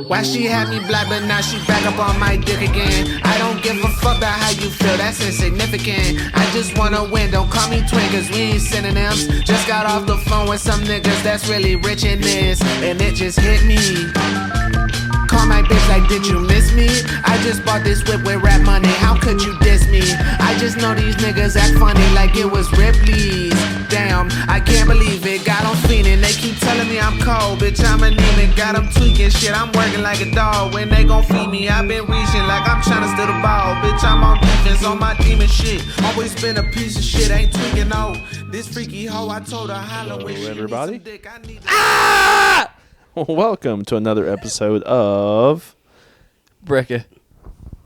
Why she had me black, but now she back up on my dick again. I don't give a fuck about how you feel, that's insignificant. I just wanna win, don't call me twin, cause we ain't synonyms. Just got off the phone with some niggas that's really rich in this, and it just hit me. Call my bitch like, did you miss me? I just bought this whip with rap money, how could you diss me? I just know these niggas act funny like it was Ripley's. Damn, I can't believe it, got them fiending. They keep telling me I'm cold, bitch, I'm anemic. Got them tweaking shit, I'm working like a dog. When they gon' feed me, I've been reaching like I'm trying to steal the ball. Bitch, I'm on defense, on my demon shit. Always been a piece of shit, ain't tweaking, no. This freaky hoe, I told her holla when she everybody. needs some dick, I need Ah! Welcome to another episode of Brecca.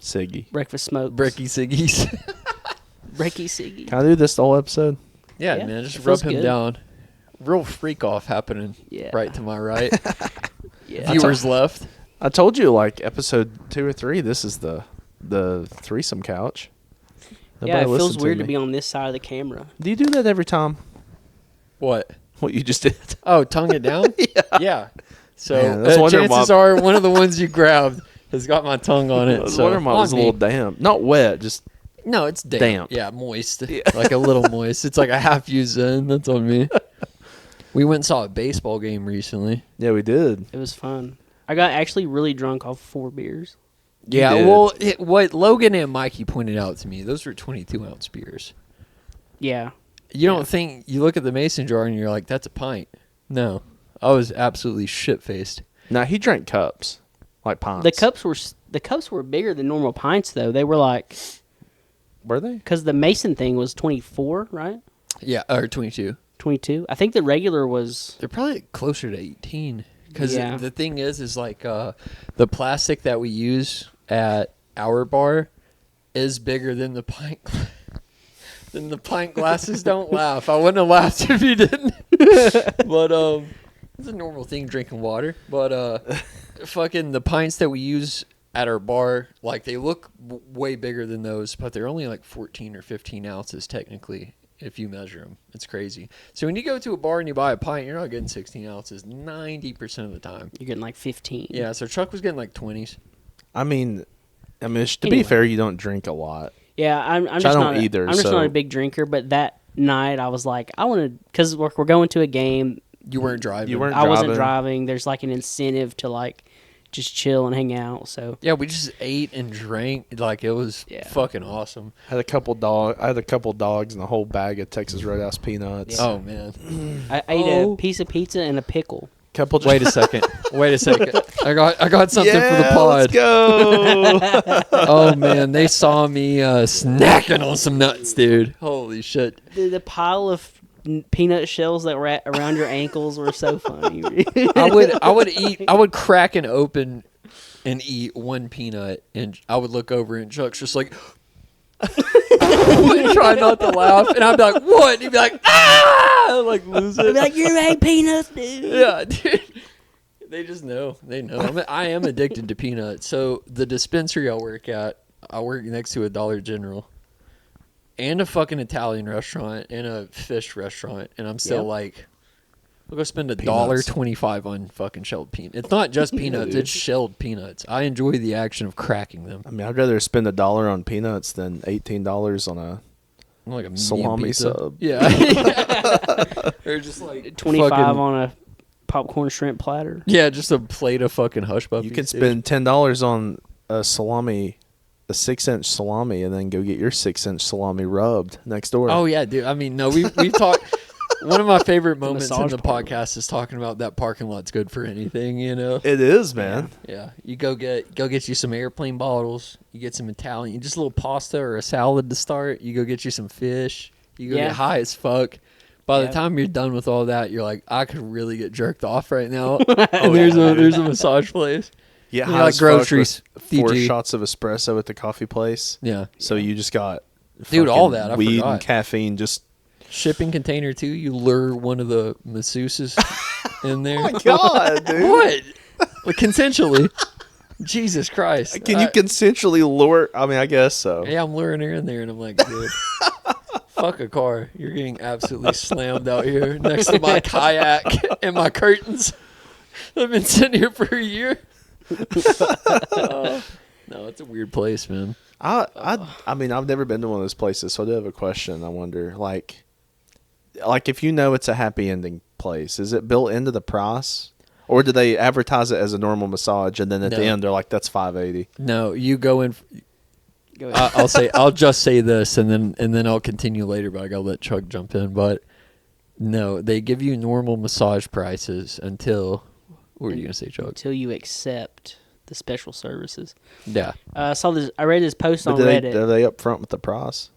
Siggy. Breakfast smokes. Brecky Siggies. Brecky Siggy. Can I do this the whole episode? Yeah, Yeah, man, just it rub feels him good. down. Real freak off happening right to my right. Yeah. Viewers left. I told you like episode 2 or 3, this is the threesome couch. Yeah, it Nobody feels listened weird me. to be on this side of the camera. Do you do that every time? What? What you just did? Oh, tongue it down? Yeah. So Man, that's wondering chances why- are one of the ones you grabbed has got my tongue on it. I was so wondering why it was a on me. little damp. Not wet, just No, it's damp. Damp. Yeah, moist. Like a little moist. It's like a half used in. That's on me. We went and saw a baseball game recently. yeah, we did. It was fun. I got actually really drunk off 4 beers. Yeah, did. well, what Logan and Mikey pointed out to me, those were 22-ounce beers. Yeah. You don't think, you look at the mason jar and you're like, that's a pint. No. I was absolutely shit-faced. Now he drank cups, like pints. The cups were bigger than normal pints though. They were like, Were they? because the Mason thing was 24, right? Yeah, or 22. 22. I think the regular was. They're probably closer to 18. Because Yeah. the thing is like the plastic that we use at our bar is bigger than the pint than the pint glasses. Don't laugh. I wouldn't have laughed if you didn't. But it's a normal thing drinking water. But fucking the pints that we use at our bar, like they look way bigger than those, but they're only like 14 or 15 ounces technically. If you measure them, it's crazy. So when you go to a bar and you buy a pint, you're not getting 16 ounces 90% of the time. You're getting like 15. Yeah, so Chuck was getting like 20s. I mean, to Anyway. be fair, you don't drink a lot. Yeah, I'm Which just I don't not. either, I'm just so- not a big drinker. But that night, I was like, I want to, because we're going to a game. You weren't driving. You weren't I wasn't driving. driving. There's like an incentive to like just chill and hang out. So Yeah, we just ate and drank. Like, it was Yeah. fucking awesome. I had a couple dogs and a whole bag of Texas Roadhouse peanuts. Oh, man. I ate a piece of pizza and a pickle. Couple. Wait a second. Wait a second. I got something for the pod. Let's go. Oh, man. They saw me snacking on some nuts, dude. Holy shit. The pile of peanut shells that were around your ankles were so funny. I would crack an open and eat one peanut, and I would look over and Chuck's just like, would try not to laugh, and I'd be like, what? And he'd be like, ah, like lose I'd it. be like, you ate peanuts, dude. Yeah, dude. They just know. They know. I am addicted to peanuts. So the dispensary I work at, I work next to a Dollar General and a fucking Italian restaurant and a fish restaurant, and I'm still Yep. like, we'll go spend Peanuts. $1.25 on fucking shelled peanuts. It's not just peanuts; dude. it's shelled peanuts. I enjoy the action of cracking them. I mean, I'd rather spend $1 on peanuts than $18 on a. Like a medium Salami pizza. sub. Yeah. They're just like 25 fucking- on a popcorn shrimp platter. Yeah, just a plate of fucking hush puppies. You can dude. spend $10 on a salami, a 6-inch salami, and then go get your 6-inch salami rubbed next door. Oh yeah, dude. I mean, no, we've talked. One of my favorite moments in massage the parlor. podcast is talking about that parking lot's good for anything, you know. It is, man. Yeah, you go get you some airplane bottles. You get some Italian, just a little pasta or a salad to start. You go get you some fish. You go Yeah. get high as fuck. By the Yeah. time you're done with all that, you're like, I could really get jerked off right now. And there's a massage place. Yeah, You know, like groceries, 4 Fiji. shots of espresso at the coffee place. Yeah, So you just got Dude, all fucking that, I weed forgot. and caffeine. Just shipping container too. You lure one of the masseuses in there. God, dude. What? Like consensually. Jesus Christ. Can you consensually lure? I mean, I guess so. Yeah, I'm luring her in there, and I'm like, dude, fuck a car. You're getting absolutely slammed out here next to my kayak and my curtains. I've been sitting here for a year. No, it's a weird place, man. I mean, I've never been to one of those places, so I do have a question. I wonder, like if you know it's a happy ending place, is it built into the price, or do they advertise it as a normal massage and then at the end they're like, that's $580? No, you go in. Go ahead. I'll just say this, and then I'll continue later. But I gotta let Chuck jump in. But no, they give you normal massage prices until. What were you gonna say, Chuck? Until you accept the special services. Yeah, I read this post on But Reddit. are they up front with the price?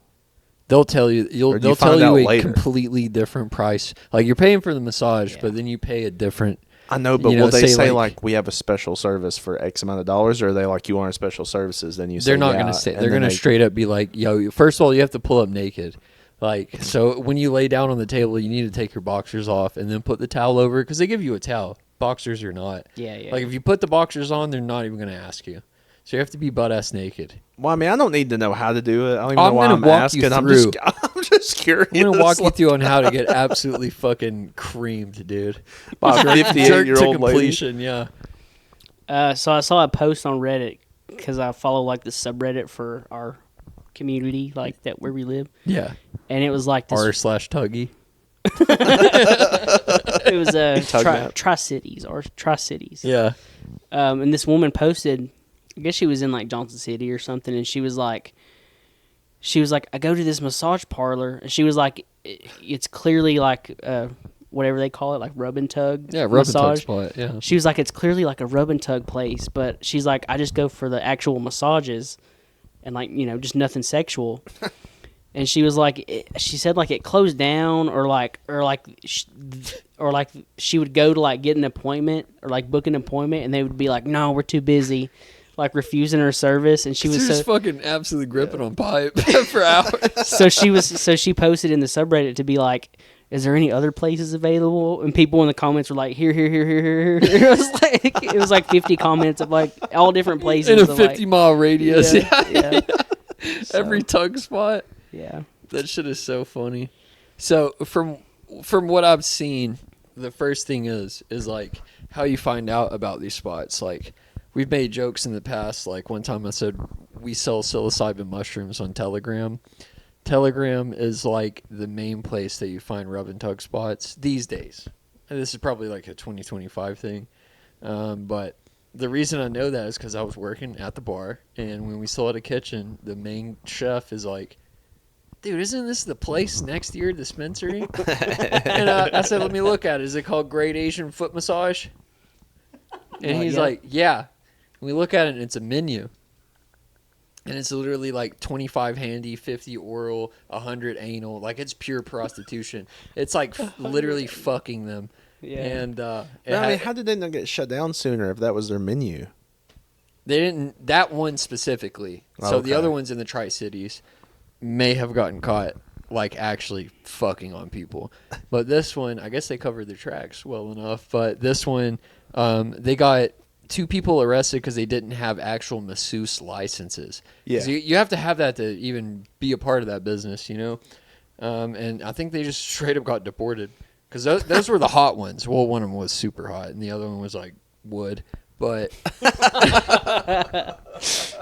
they'll tell you. Or do They'll you tell find you out a later? completely different price. Like you're paying for the massage, Yeah. but then you pay a different. I know, but You know, will they say, say like- we have a special service for X amount of dollars, or are they like, you want our special services? Then you say They're not yeah, gonna say. and They're then gonna they- straight up be like, "Yo, first of all, you have to pull up naked." Like, so when you lay down on the table, you need to take your boxers off and then put the towel over because they give you a towel. Boxers or not. Yeah. Like if you put the boxers on, they're not even gonna ask you. So you have to be butt ass naked. Well, I mean, I don't need to know how to do it. I don't even I'm know why gonna I'm walk you asking. I'm through. I'm just curious. I'm gonna walk you through on how to get absolutely fucking creamed, dude. by a Jerk to 58-year-old lady. completion, yeah. So I saw a post on Reddit because I follow like the subreddit for our community, like that where we live, Yeah. and it was like this. R/Tuggy. It was Tug map. Tri-Cities or Tri-Cities. Yeah. And this woman posted, I guess she was in like Johnson City or something, and she was like, I go to this massage parlor, and she was like, it's clearly like whatever they call it, like rub and tug. Yeah, rub and tug massage. spot, yeah. She was like, it's clearly like a rub and tug place, but she's like, I just go for the actual massages, and like just nothing sexual. And she was like, she said like it closed down, or like she would go to like get an appointment or like book an appointment, and they would be like, no, we're too busy, like refusing her service. And she was just fucking absolutely gripping on pipe for hours. so she posted in the subreddit to be like, is there any other places available? And people in the comments were like, here. It was like 50 comments of like all different places In a of, like, 50-mile radius. yeah. Every tug spot. Yeah. That shit is so funny. So from what I've seen, the first thing is like how you find out about these spots. Like we've made jokes in the past. Like one time I said we sell psilocybin mushrooms on Telegram. Telegram is like the main place that you find rub and tug spots these days. And this is probably like a 2025 thing. But the reason I know that is because I was working at the bar, and when we still had a kitchen, the main chef is like, dude, isn't this the place next to your dispensary? And I said, let me look at it. Is it called Great Asian Foot Massage? And he's yeah. like, yeah. And we look at it, and it's a menu. And it's literally like 25 handy, 50 oral, 100 anal. Like, it's pure prostitution. It's like literally fucking them. Yeah. And I mean, how did they not get shut down sooner if that was their menu? they didn't, that one specifically. So the Okay. other ones in the Tri-Cities may have gotten caught like actually fucking on people. But this one, I guess they covered their tracks well enough. But this one, they got 2 people arrested because they didn't have actual masseuse licenses. Yeah. 'Cause you have to have that to even be a part of that business, you know? And I think they just straight up got deported because those were the hot ones. Well, one of them was super hot and the other one was like wood. But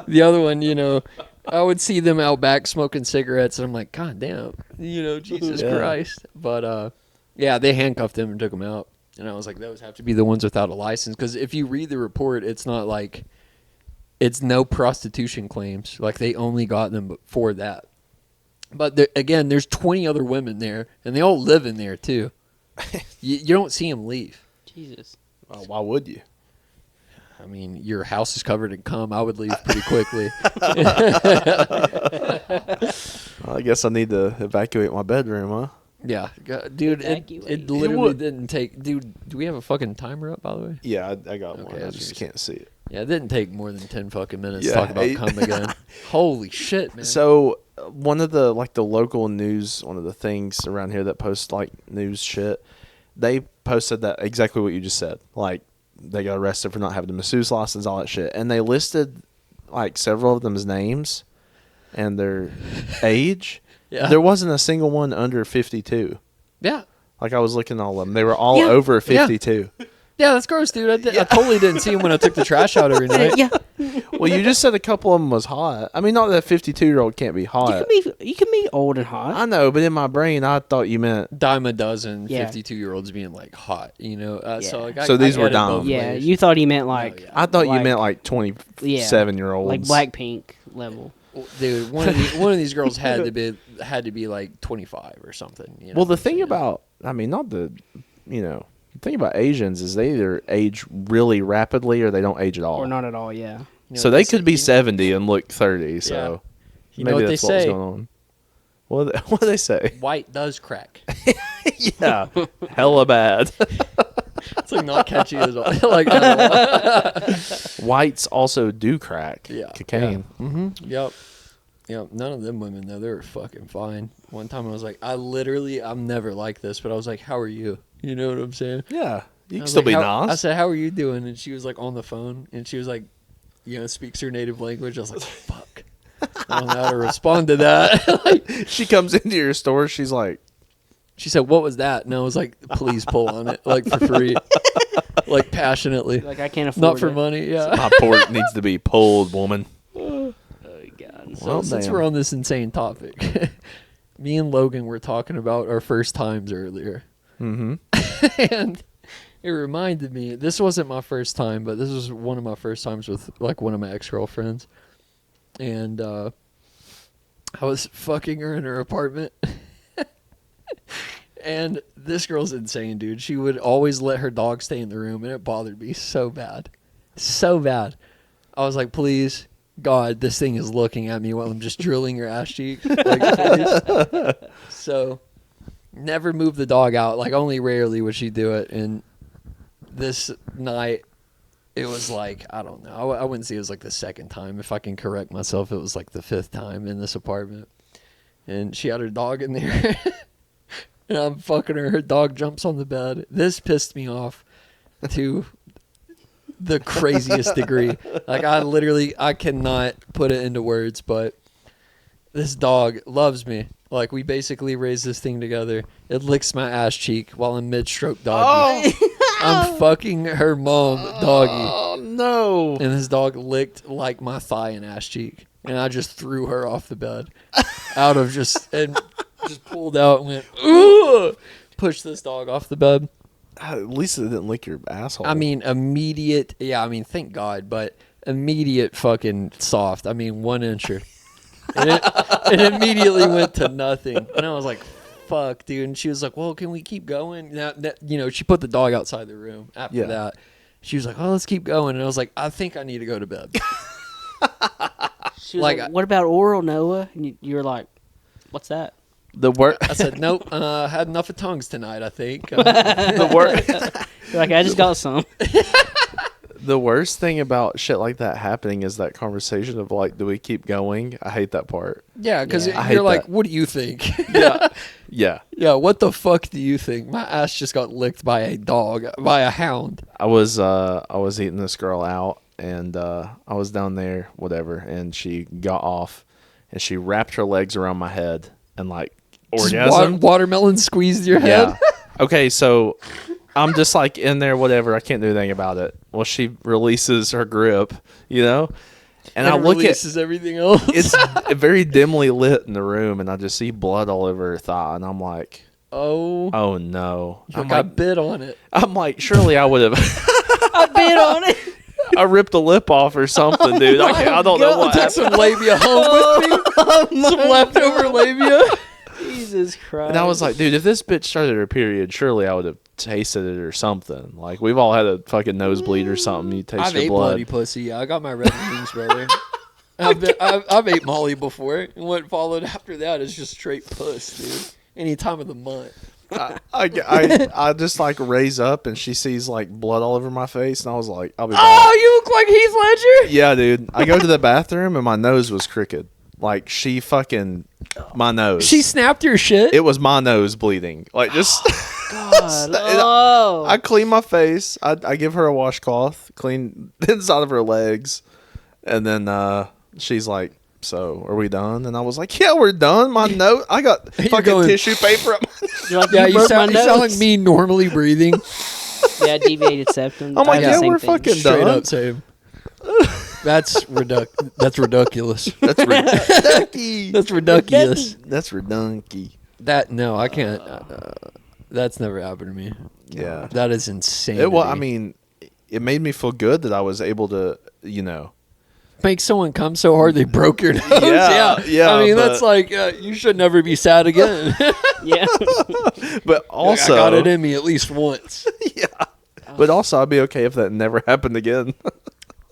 the other one, you know, I would see them out back smoking cigarettes, and I'm like, God damn, you know, Jesus Yeah. Christ. But yeah, they handcuffed them and took them out, and I was like, those have to be the ones without a license, because if you read the report, it's not like it's no prostitution claims, like they only got them for that. But again, there's 20 other women there, and they all live in there too. You don't see them leave. Jesus. Why would you? I mean, your house is covered in cum. I would leave pretty quickly. Well, I guess I need to evacuate my bedroom, huh? Yeah, dude, it Evacuate. literally didn't take. Dude, do we have a fucking timer up, by the way? Yeah, I got one. Okay, I I was just gonna can't see it. Yeah, it didn't take more than 10 fucking minutes Yeah, to talk about hey. cum again. Holy shit, man. So one of the local news, one of the things around here that posts like news shit, they posted that exactly what you just said. Like they got arrested for not having the masseuse license, all that shit, and they listed like several of them's names and their age. Yeah. There wasn't a single one under 52. Yeah. Like I was looking at all of them, they were all Yeah, over yeah. 52. Yeah, that's gross, dude. I totally didn't see him when I took the trash out every night. Yeah, Well, you just said a couple of them was hot. I mean, not that a 52-year-old can't be hot. you can be old and hot. I know, but in my brain, I thought you meant. Dime a dozen Yeah. 52-year-olds being like hot, you know. So like, So these I were get it both dumb. Yeah, ways. you thought he meant like yeah. I thought you like- meant like 27-year-olds. like Blackpink level. Dude, one of these girls had to be like 25 or something. You know Well, what the I'm thing saying? about, I mean, not the, the thing about Asians is they either age really rapidly or they don't age at all. Or not at all, yeah. You know So what they could be 70 and look 30. So Yeah. You maybe know what that's they what was say? going on. What do they say? White does crack. Yeah, hella bad. It's like not catchy at all. Like at all. Whites also do crack cocaine. Yeah. Mm-hmm. Yep. None of them women though. They were fucking fine. One time I was like, I'm never like this, but I was like, how are you? You know what I'm saying? Yeah, you I can was still like, be I nice. said, how are you doing? And she was like on the phone, and she was like, speaks her native language. I was like, fuck. I don't know how to respond to that. Like, She comes into your store. She's like, she said, what was that? And I was like, please pull on it, like for free, like passionately, Like I can't afford not for it. money. Yeah. my pork needs to be pulled, woman. Oh God. So Well, since damn. we're on this insane topic, me and Logan were talking about our first times earlier. Mm-hmm. And it reminded me, this wasn't my first time, but this was one of my first times with like one of my ex-girlfriends. And I was fucking her in her apartment. And this girl's insane, dude. She would always let her dog stay in the room, and it bothered me so bad. So bad. I was like, please, God, this thing is looking at me while I'm just drilling your ass cheeks. Like, please. So, never move the dog out. Like, only rarely would she do it. And this night, it was like, I don't know. I wouldn't say it was like the second time. If I can correct myself, it was like the fifth time in this apartment. And she had her dog in there. And I'm fucking her. Her dog jumps on the bed. This pissed me off to the craziest degree. Like, I cannot put it into words, but this dog loves me. Like, we basically raised this thing together. It licks my ass cheek while I'm mid-stroke doggy. I'm fucking her mom doggy. Oh no! And this dog licked like my thigh and ass cheek. And I just threw her off the bed. Out of just pulled out and went, ooh! Pushed this dog off the bed. At least it didn't lick your asshole. I mean, immediate, thank God, but immediate fucking soft. I mean, 1 incher. And it immediately went to nothing. And I was like, fuck, dude. And she was like, well, can we keep going? She put the dog outside the room after that. She was like, oh, let's keep going. And I was like, I think I need to go to bed. She was Like, like, what about oral, Noah? And you were like, what's that? the worst. I said, nope, had enough of tongues tonight, I think. The worst. You're like, I just got some. The worst thing about shit like that happening is that conversation of like, do we keep going? I hate that part. Yeah, because I hate you're like, that. what do you think? Yeah. Yeah, what the fuck do you think? My ass just got licked by a dog, by a hound. I was eating this girl out, and I was down there, whatever, and she got off, and she wrapped her legs around my head and like Just orgasm. watermelon squeezed your head. Yeah. Okay, so I'm just like in there, whatever. I can't do anything about it. Well, she releases her grip, and I look at releases everything else. it's very dimly lit in the room, and I just see blood all over her thigh, and I'm like, oh no. like I bit on it. I'm like, surely I would have. I bit on it. I ripped a lip off or something, dude. I don't know what Took happened. some labia home with me. Some leftover labia. Jesus Christ. And I was like, dude, if this bitch started her period, surely I would have tasted it or something. Like, we've all had a fucking nosebleed or something. You taste I've your ate blood. bloody pussy. Yeah, I got my red wings, brother. I've ate Molly before, and what followed after that is just straight puss, dude. Any time of the month. I just like raise up and she sees like blood all over my face, and I was like, I'll be back. Oh, you look like Heath Ledger. Yeah, dude. I go to the bathroom and my nose was crooked. Like, she fucking my nose. She snapped your shit. It was my nose bleeding. Like, just God. Oh. I clean my face. I give her a washcloth, clean the inside of her legs, and then she's like, "So, are we done?" And I was like, "Yeah, we're done." My nose, I got fucking going- tissue paper. Up my You're like, Yeah, you you broke sound my like nose. me normally breathing. Yeah, deviated septum. I'm like, I have the yeah, same we're thing. fucking Straight done. up same. That's That's ridiculous. That's redunky. That's ridiculous. That's redunky. That no, I can't. That's never happened to me. Yeah. That is insane. Well, I mean, it made me feel good that I was able to, make someone come so hard they broke your nose. Yeah, I mean, but- that's like you should never be sad again. Yeah. but also, I got it in me at least once. yeah. But also, I'd be okay if that never happened again.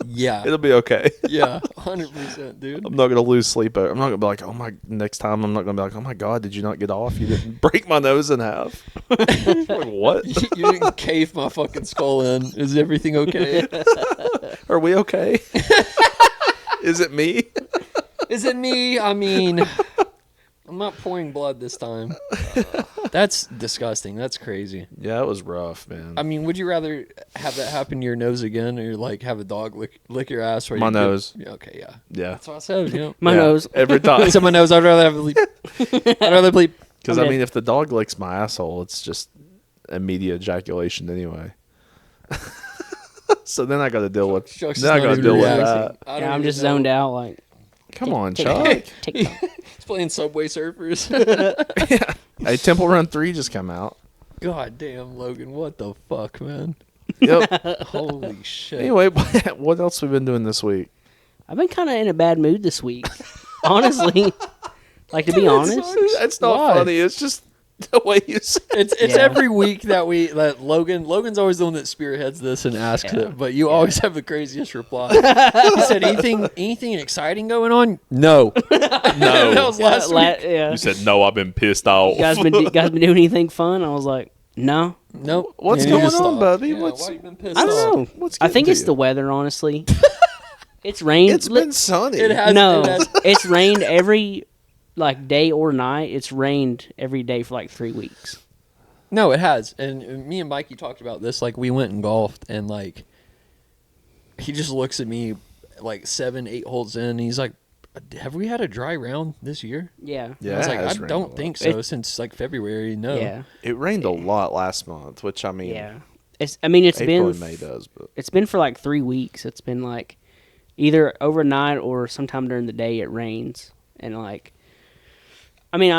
Yeah, It'll be okay. yeah, 100%, dude. I'm not gonna lose sleep. I'm not gonna be like, next time I'm not gonna be like, oh my god, did you not get off? You didn't break my nose in half. Like, what? You didn't cave my fucking skull in. Is everything okay? Are we okay? Is it me? Is it me? I mean, I'm not pouring blood this time. That's disgusting. That's crazy. Yeah, it was rough, man. I mean, would you rather have that happen to your nose again, or like have a dog lick your ass? Or My you nose. Yeah, okay, yeah. Yeah. That's what I said. You know, My Yeah, nose. every time. so my nose. I'd rather have a bleep. I'd rather bleep. Because I'm I dead. mean, if the dog licks my asshole, it's just immediate ejaculation anyway. So then I got to deal with. Chuck's Then I not got to even deal with reacting. that. I don't Yeah, I'm even just know. zoned out. Like, Come on, tick, Chuck. tick, tick, tick. He's playing Subway Surfers. Hey, Temple Run 3 just came out. God damn, Logan, what the fuck, man? Yep. Holy shit. Anyway, what else we been doing this week? I've been kind of in a bad mood this week. Honestly. Like, to be honest. It's not Why? funny. It's just the way you say it. It's Yeah. every week that Logan's always the one that spearheads this and asks it, but you always have the craziest reply. He said, anything exciting going on? No. That was last week. Yeah. You said, no, I've been pissed off. You guys been doing anything fun? I was like, no. Nope. What's And you going just on, stopped. Bubby? Yeah, What's- why you been pissed I don't off? know. What's I think getting it's to the you? weather, honestly. It's rained. It's been sunny. It has. No, It has it's rained every day or night. It's rained every day for like 3 weeks. No, it has. And me and Mikey talked about this. Like, we went and golfed, and like, he just looks at me like 7-8 holes in, and he's like, "Have we had a dry round this year?" Yeah. Yeah, I was it like, has "I rained a don't lot. think so." Since like February, no. Yeah. It rained a lot last month, which I mean, Yeah. It's April been and May does, but it's been for like 3 weeks. It's been like either overnight or sometime during the day it rains. And like, I mean,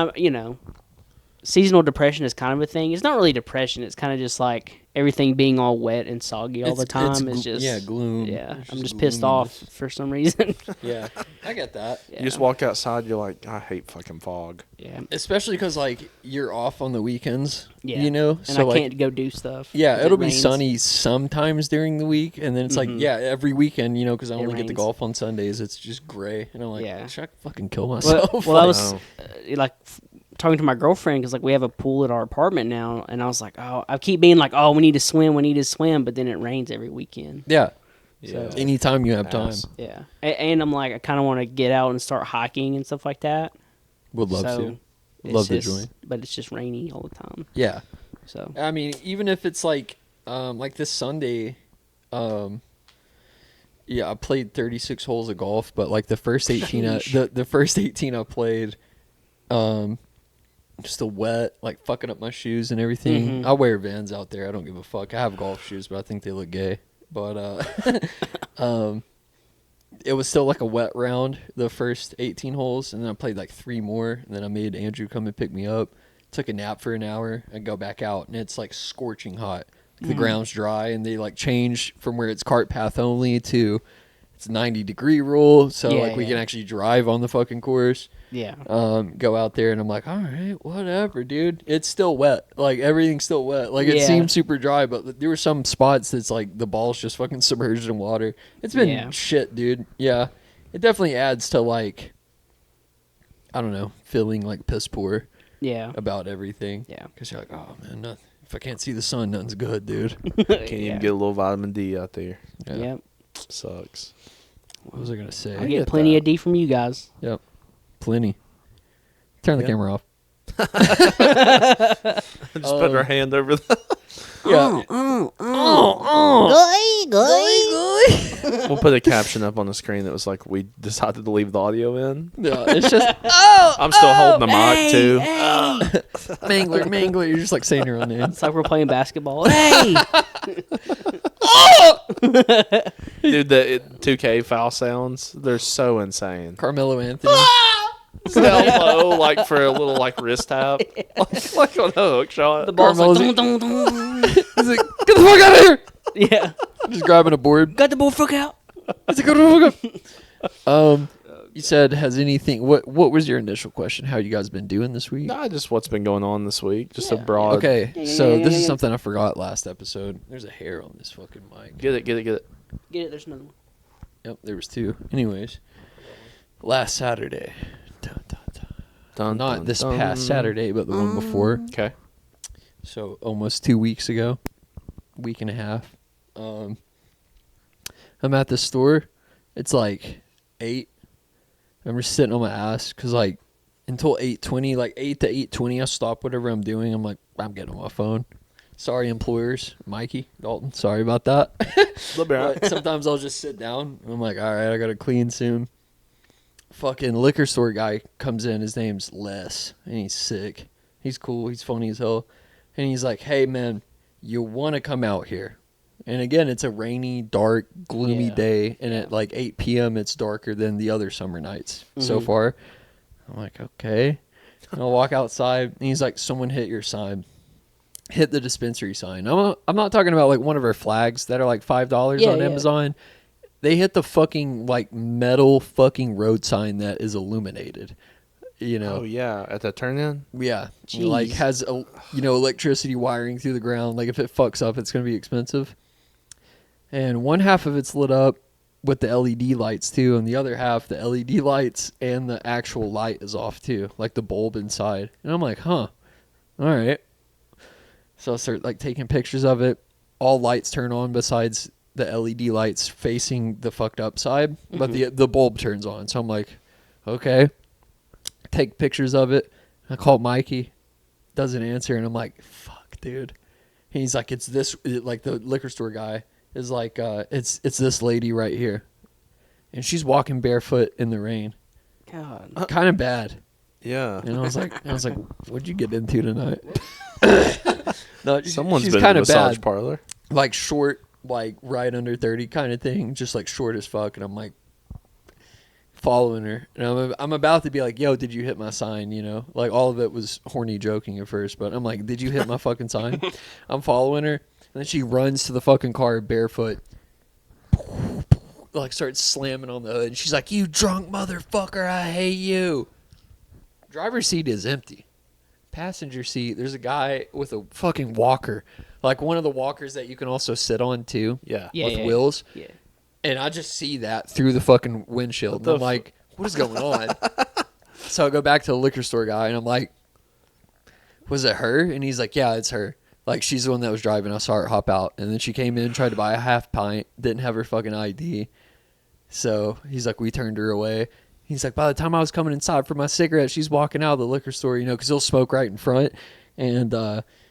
seasonal depression is kind of a thing. It's not really depression. It's kind of just like everything being all wet and soggy all the time. It's just gloom. Yeah, It's I'm just pissed gloominess. off for some reason. Yeah, I get that. you just walk outside, you're like, I hate fucking fog. Yeah, Especially because like you're off on the weekends. yeah. You know, and so I like, can't go do stuff. yeah, 'cause it'll it be rains. sunny sometimes during the week, and then it's like, yeah, every weekend, because I It only get to rains. golf on Sundays, it's just gray, and I'm like, Yeah. should I fucking kill Well, myself? well, I Like, was like talking to my girlfriend because like we have a pool at our apartment now, and I was like, oh, I keep being like, oh, we need to swim, but then it rains every weekend. yeah, Yeah. anytime you have time, Ass. Yeah, and I'm like, I kind of want to get out and start hiking and stuff like that. would love So, to. it's Love to just- join. but it's just rainy all the time. Yeah, So I mean, even if it's like this Sunday, yeah, I played 36 holes of golf, but like the first 18, the first 18 I played, still wet, like fucking up my shoes and everything. Mhm. I wear Vans out there. I don't give a fuck. I have golf shoes, but I think they look gay. But it was still like a wet round, the first 18 holes, and then I played like 3 more, and then I made Andrew come and pick me up. Took a nap for an hour and go back out, and it's like scorching hot. The ground's dry, and they like change from where it's cart path only to it's 90-degree rule, so Yeah, like we yeah. can actually drive on the fucking course. yeah, Go out there, and I'm like, all right, whatever, dude. It's still wet, like everything's still wet. Like it Yeah. seems super dry, but there were some spots that's like the ball's just fucking submerged in water. It's been Yeah. shit, dude. Yeah, it definitely adds to like, I don't know, feeling like piss poor yeah, about everything. Yeah. Because you're like, oh, man, if I can't see the sun, nothing's good, dude. Can't even get a little vitamin D out there. Yeah. Yep. Sucks. What was I going to say? I get get plenty that. of D from you guys. Yep. Plenty. Turn the Yeah. camera off. Just put her hand over the. Yeah. Go. We'll put a caption up on the screen that was like, "We decided to leave the audio in." No, it's just I'm still holding the mic too. mangler. You're just like saying your own name. It's like we're playing basketball. Hey, Dude, the 2K foul sounds—they're so insane. Carmelo Anthony. Elbow, like for a little like wrist tap, like on a hook shot. the ball's like, Carmelo's- dun, dun, dun. He's like, get the fuck out of here! Yeah, Just grabbing a board. got the ball fuck out. He's like, get the fuck out. You said, has anything? What was your initial question? How you guys been doing this week? Nah, just what's been going on this week. Just a Yeah. broad. Okay, so this is something I forgot last episode. There's a hair on this fucking mic. Get it. Get it? There's another one. Yep, there was two. Anyways, last Saturday. Dun, Not dun, this dun. past Saturday, but the one before. Okay. So almost 2 weeks ago, week and a half. I'm at the store. It's like 8. I'm just sitting on my ass because like until 8:20, like 8 to 8:20, I stop whatever I'm doing. I'm like, I'm getting on my phone. Sorry, employers, Mikey, Dalton. Sorry about that. They'll be all right. But sometimes I'll just sit down. I'm like, all right, I gotta clean soon. Fucking liquor store guy comes in. His name's Les, and he's sick. He's cool. He's funny as hell. And he's like, hey, man, you want to come out here. And again, it's a rainy, dark, gloomy Yeah. day. And at like 8 p.m., it's darker than the other summer nights so far. I'm like, okay. And I'll walk outside. And he's like, someone hit your sign. Hit the dispensary sign. I'm not talking about like one of our flags that are like $5 Yeah, on yeah. Amazon. They hit the fucking like metal fucking road sign that is illuminated. You know? Oh yeah, at the turn in. Yeah, Jeez. like has a electricity wiring through the ground. Like if it fucks up, it's gonna be expensive. And one half of it's lit up with the LED lights too, and the other half, the LED lights and the actual light is off too, like the bulb inside. And I'm like, huh, all right. So I start like taking pictures of it. All lights turn on besides the LED lights facing the fucked up side, but the bulb turns on. So I'm like, okay. Take pictures of it. I call Mikey, doesn't answer, and I'm like, fuck, dude. And he's like, it's this, like the liquor store guy is like, it's this lady right here, and she's walking barefoot in the rain, God. kind of bad. Yeah. And I was like, what'd you get into tonight? No, Someone's she's been in a kind of massage bad, parlor. like short, like right under 30 kind of thing, just like short as fuck, and I'm like, following her, and I'm about to be like, yo, did you hit my sign? You know, like all of it was horny joking at first, but I'm like, did you hit my fucking sign? I'm following her, and then she runs to the fucking car barefoot, like starts slamming on the hood, and she's like, you drunk motherfucker, I hate you. Driver's seat is empty. Passenger seat, there's a guy with a fucking walker, like one of the walkers that you can also sit on too. Yeah. Yeah, with yeah, wheels. Yeah. And I just see that through the fucking windshield. And I'm like, what is going on? So I go back to the liquor store guy, and I'm like, was it her? And he's like, yeah, it's her. Like, she's the one that was driving. I saw her hop out. And then she came in, tried to buy a half pint, didn't have her fucking ID. So he's like, we turned her away. He's like, by the time I was coming inside for my cigarette, she's walking out of the liquor store, you know, because he'll smoke right in front. And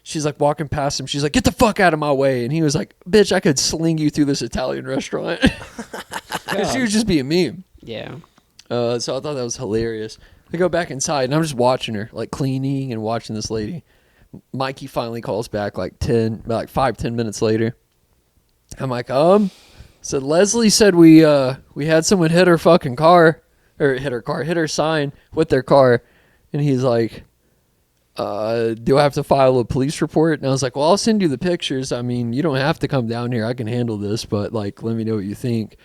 she's like walking past him. She's like, get the fuck out of my way. And he was like, bitch, I could sling you through this Italian restaurant. Because she was just being mean. Yeah. So I thought that was hilarious. I go back inside, and I'm just watching her, like cleaning and watching this lady. Mikey finally calls back like 5-10 minutes later. I'm like, said Leslie said we had someone hit her fucking car, or hit her sign with their car. And he's like, do I have to file a police report? And I was like, well, I'll send you the pictures. I mean, you don't have to come down here. I can handle this, but like, let me know what you think.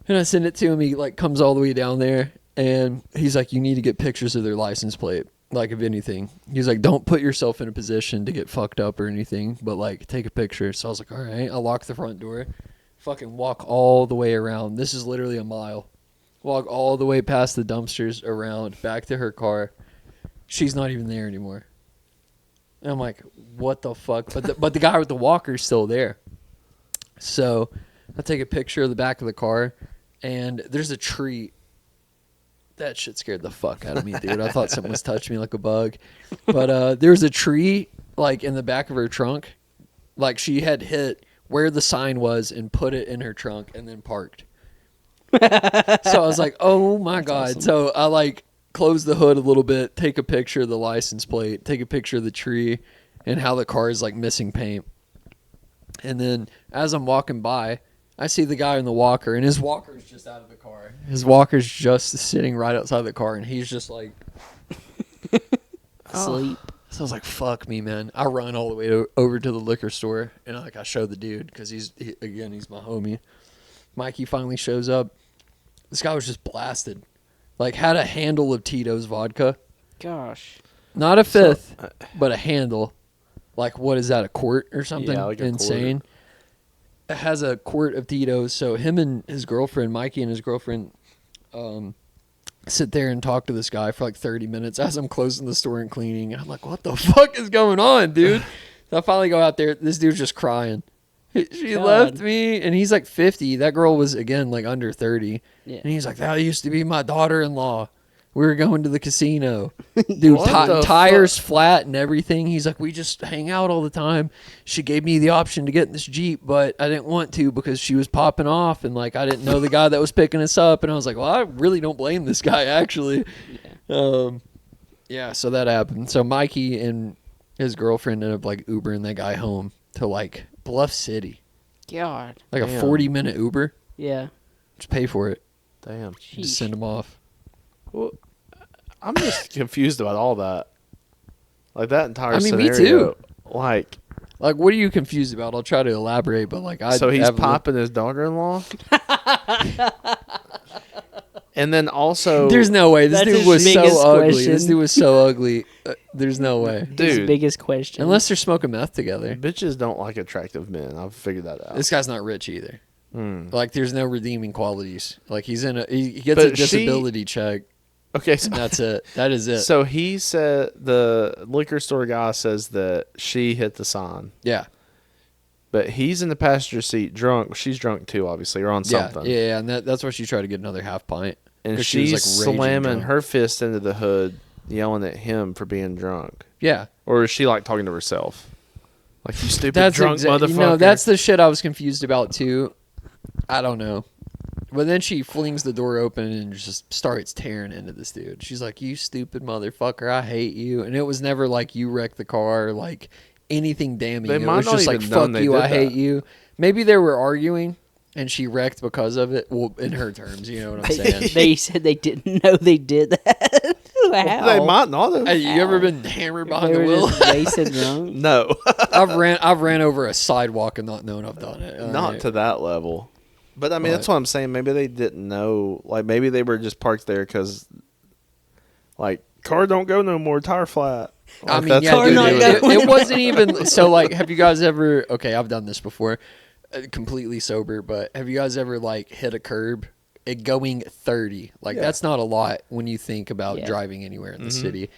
And I send it to him. He like comes all the way down there, and he's like, you need to get pictures of their license plate. Like, if anything, he's like, don't put yourself in a position to get fucked up or anything, but like, take a picture. So I was like, all right. I lock the front door, fucking walk all the way around. This is literally a mile. Walk all the way past the dumpsters, around, back to her car. She's not even there anymore. And I'm like, what the fuck? But the guy with the walker is still there. So I take a picture of the back of the car, and there's a tree. That shit scared the fuck out of me, dude. I thought something was touching me like a bug. But there's a tree, like, in the back of her trunk. Like, she had hit where the sign was and put it in her trunk and then parked. So I was like, oh my God. awesome. So I like close the hood a little bit, take a picture of the license plate, take a picture of the tree and how the car is like missing paint. And then as I'm walking by, I see the guy in the walker, and his walker's just out of the car. His walker's just sitting right outside the car, and he's just like Sleep. So I was like, "Fuck me, man!" I run all the way over to the liquor store, and I show the dude because he's my homie. Mikey finally shows up. This guy was just blasted, like had a handle of Tito's vodka, Gosh. not a fifth, but a handle. Like what is that? A quart or something? Yeah, like a insane. It has a quart of Tito's. So him and his girlfriend, Mikey and his girlfriend, sit there and talk to this guy for like 30 minutes as I'm closing the store and cleaning. I'm like, what the fuck is going on, dude? So I finally go out there. This dude's just crying. She God. left me, and he's like 50. That girl was, again, like under 30. Yeah. And he's like, that used to be my daughter-in-law. We were going to the casino. Dude, What the tires flat and everything. He's like, we just hang out all the time. She gave me the option to get in this Jeep, but I didn't want to because she was popping off, and like I didn't know the guy that was picking us up. And I was like, well, I really don't blame this guy, actually. Yeah, so that happened. So Mikey and his girlfriend ended up like Ubering that guy home to like Bluff City. God. Like Damn. a 40-minute Uber. Yeah. Just pay for it. Damn. Just send him off. Well, I'm just confused about all that. Like that entire I mean, me scenario. too. Like, What are you confused about? I'll try to elaborate, but like so he's have a little- popping his daughter-in-law? And then also... There's no way. This That's dude his was so biggest ugly. question. This dude was so ugly. There's no way. His Dude, biggest question. Unless they're smoking meth together. bitches don't like attractive men. I've figured that out. This guy's not rich either. Hmm. Like, there's no redeeming qualities. Like, he gets But a disability check, Okay, so, and that's it. That is it. so he said the liquor store guy says that she hit the sign, Yeah. but he's in the passenger seat drunk. She's drunk too, obviously, or on something. Yeah, and that's why she tried to get another half pint. And 'Cause she was, she's like, raging slamming drunk. her fist into the hood, yelling at him for being drunk. Yeah. Or is she like talking to herself? Like, you stupid That's drunk motherfucker. You know, that's the shit I was confused about too. I don't know. But then she flings the door open and just starts tearing into this dude. She's like, you stupid motherfucker, I hate you. And it was never like you wrecked the car, like anything damning They you. It might was not just like, even known fuck they you, did I hate that. you. Maybe they were arguing and she wrecked because of it. Well, in her terms, you know what I'm saying? they said they didn't know they did that. How? They might not have. Hey, you ever been hammered behind They the were wheel? just wasted drunk. No, I've ran over a sidewalk and not known I've done it. All not right. to that level. But I mean, that's what I'm saying. Maybe they didn't know. Like, maybe they were just parked there because, like, car don't go no more, tire flat. I Like, mean, that's yeah, what dude, they not do. it wasn't even so. Like, have you guys ever? Okay, I've done this before, completely sober. But have you guys ever like hit a curb, it going 30? Like Yeah. that's not a lot when you think about Yeah. driving anywhere in the city.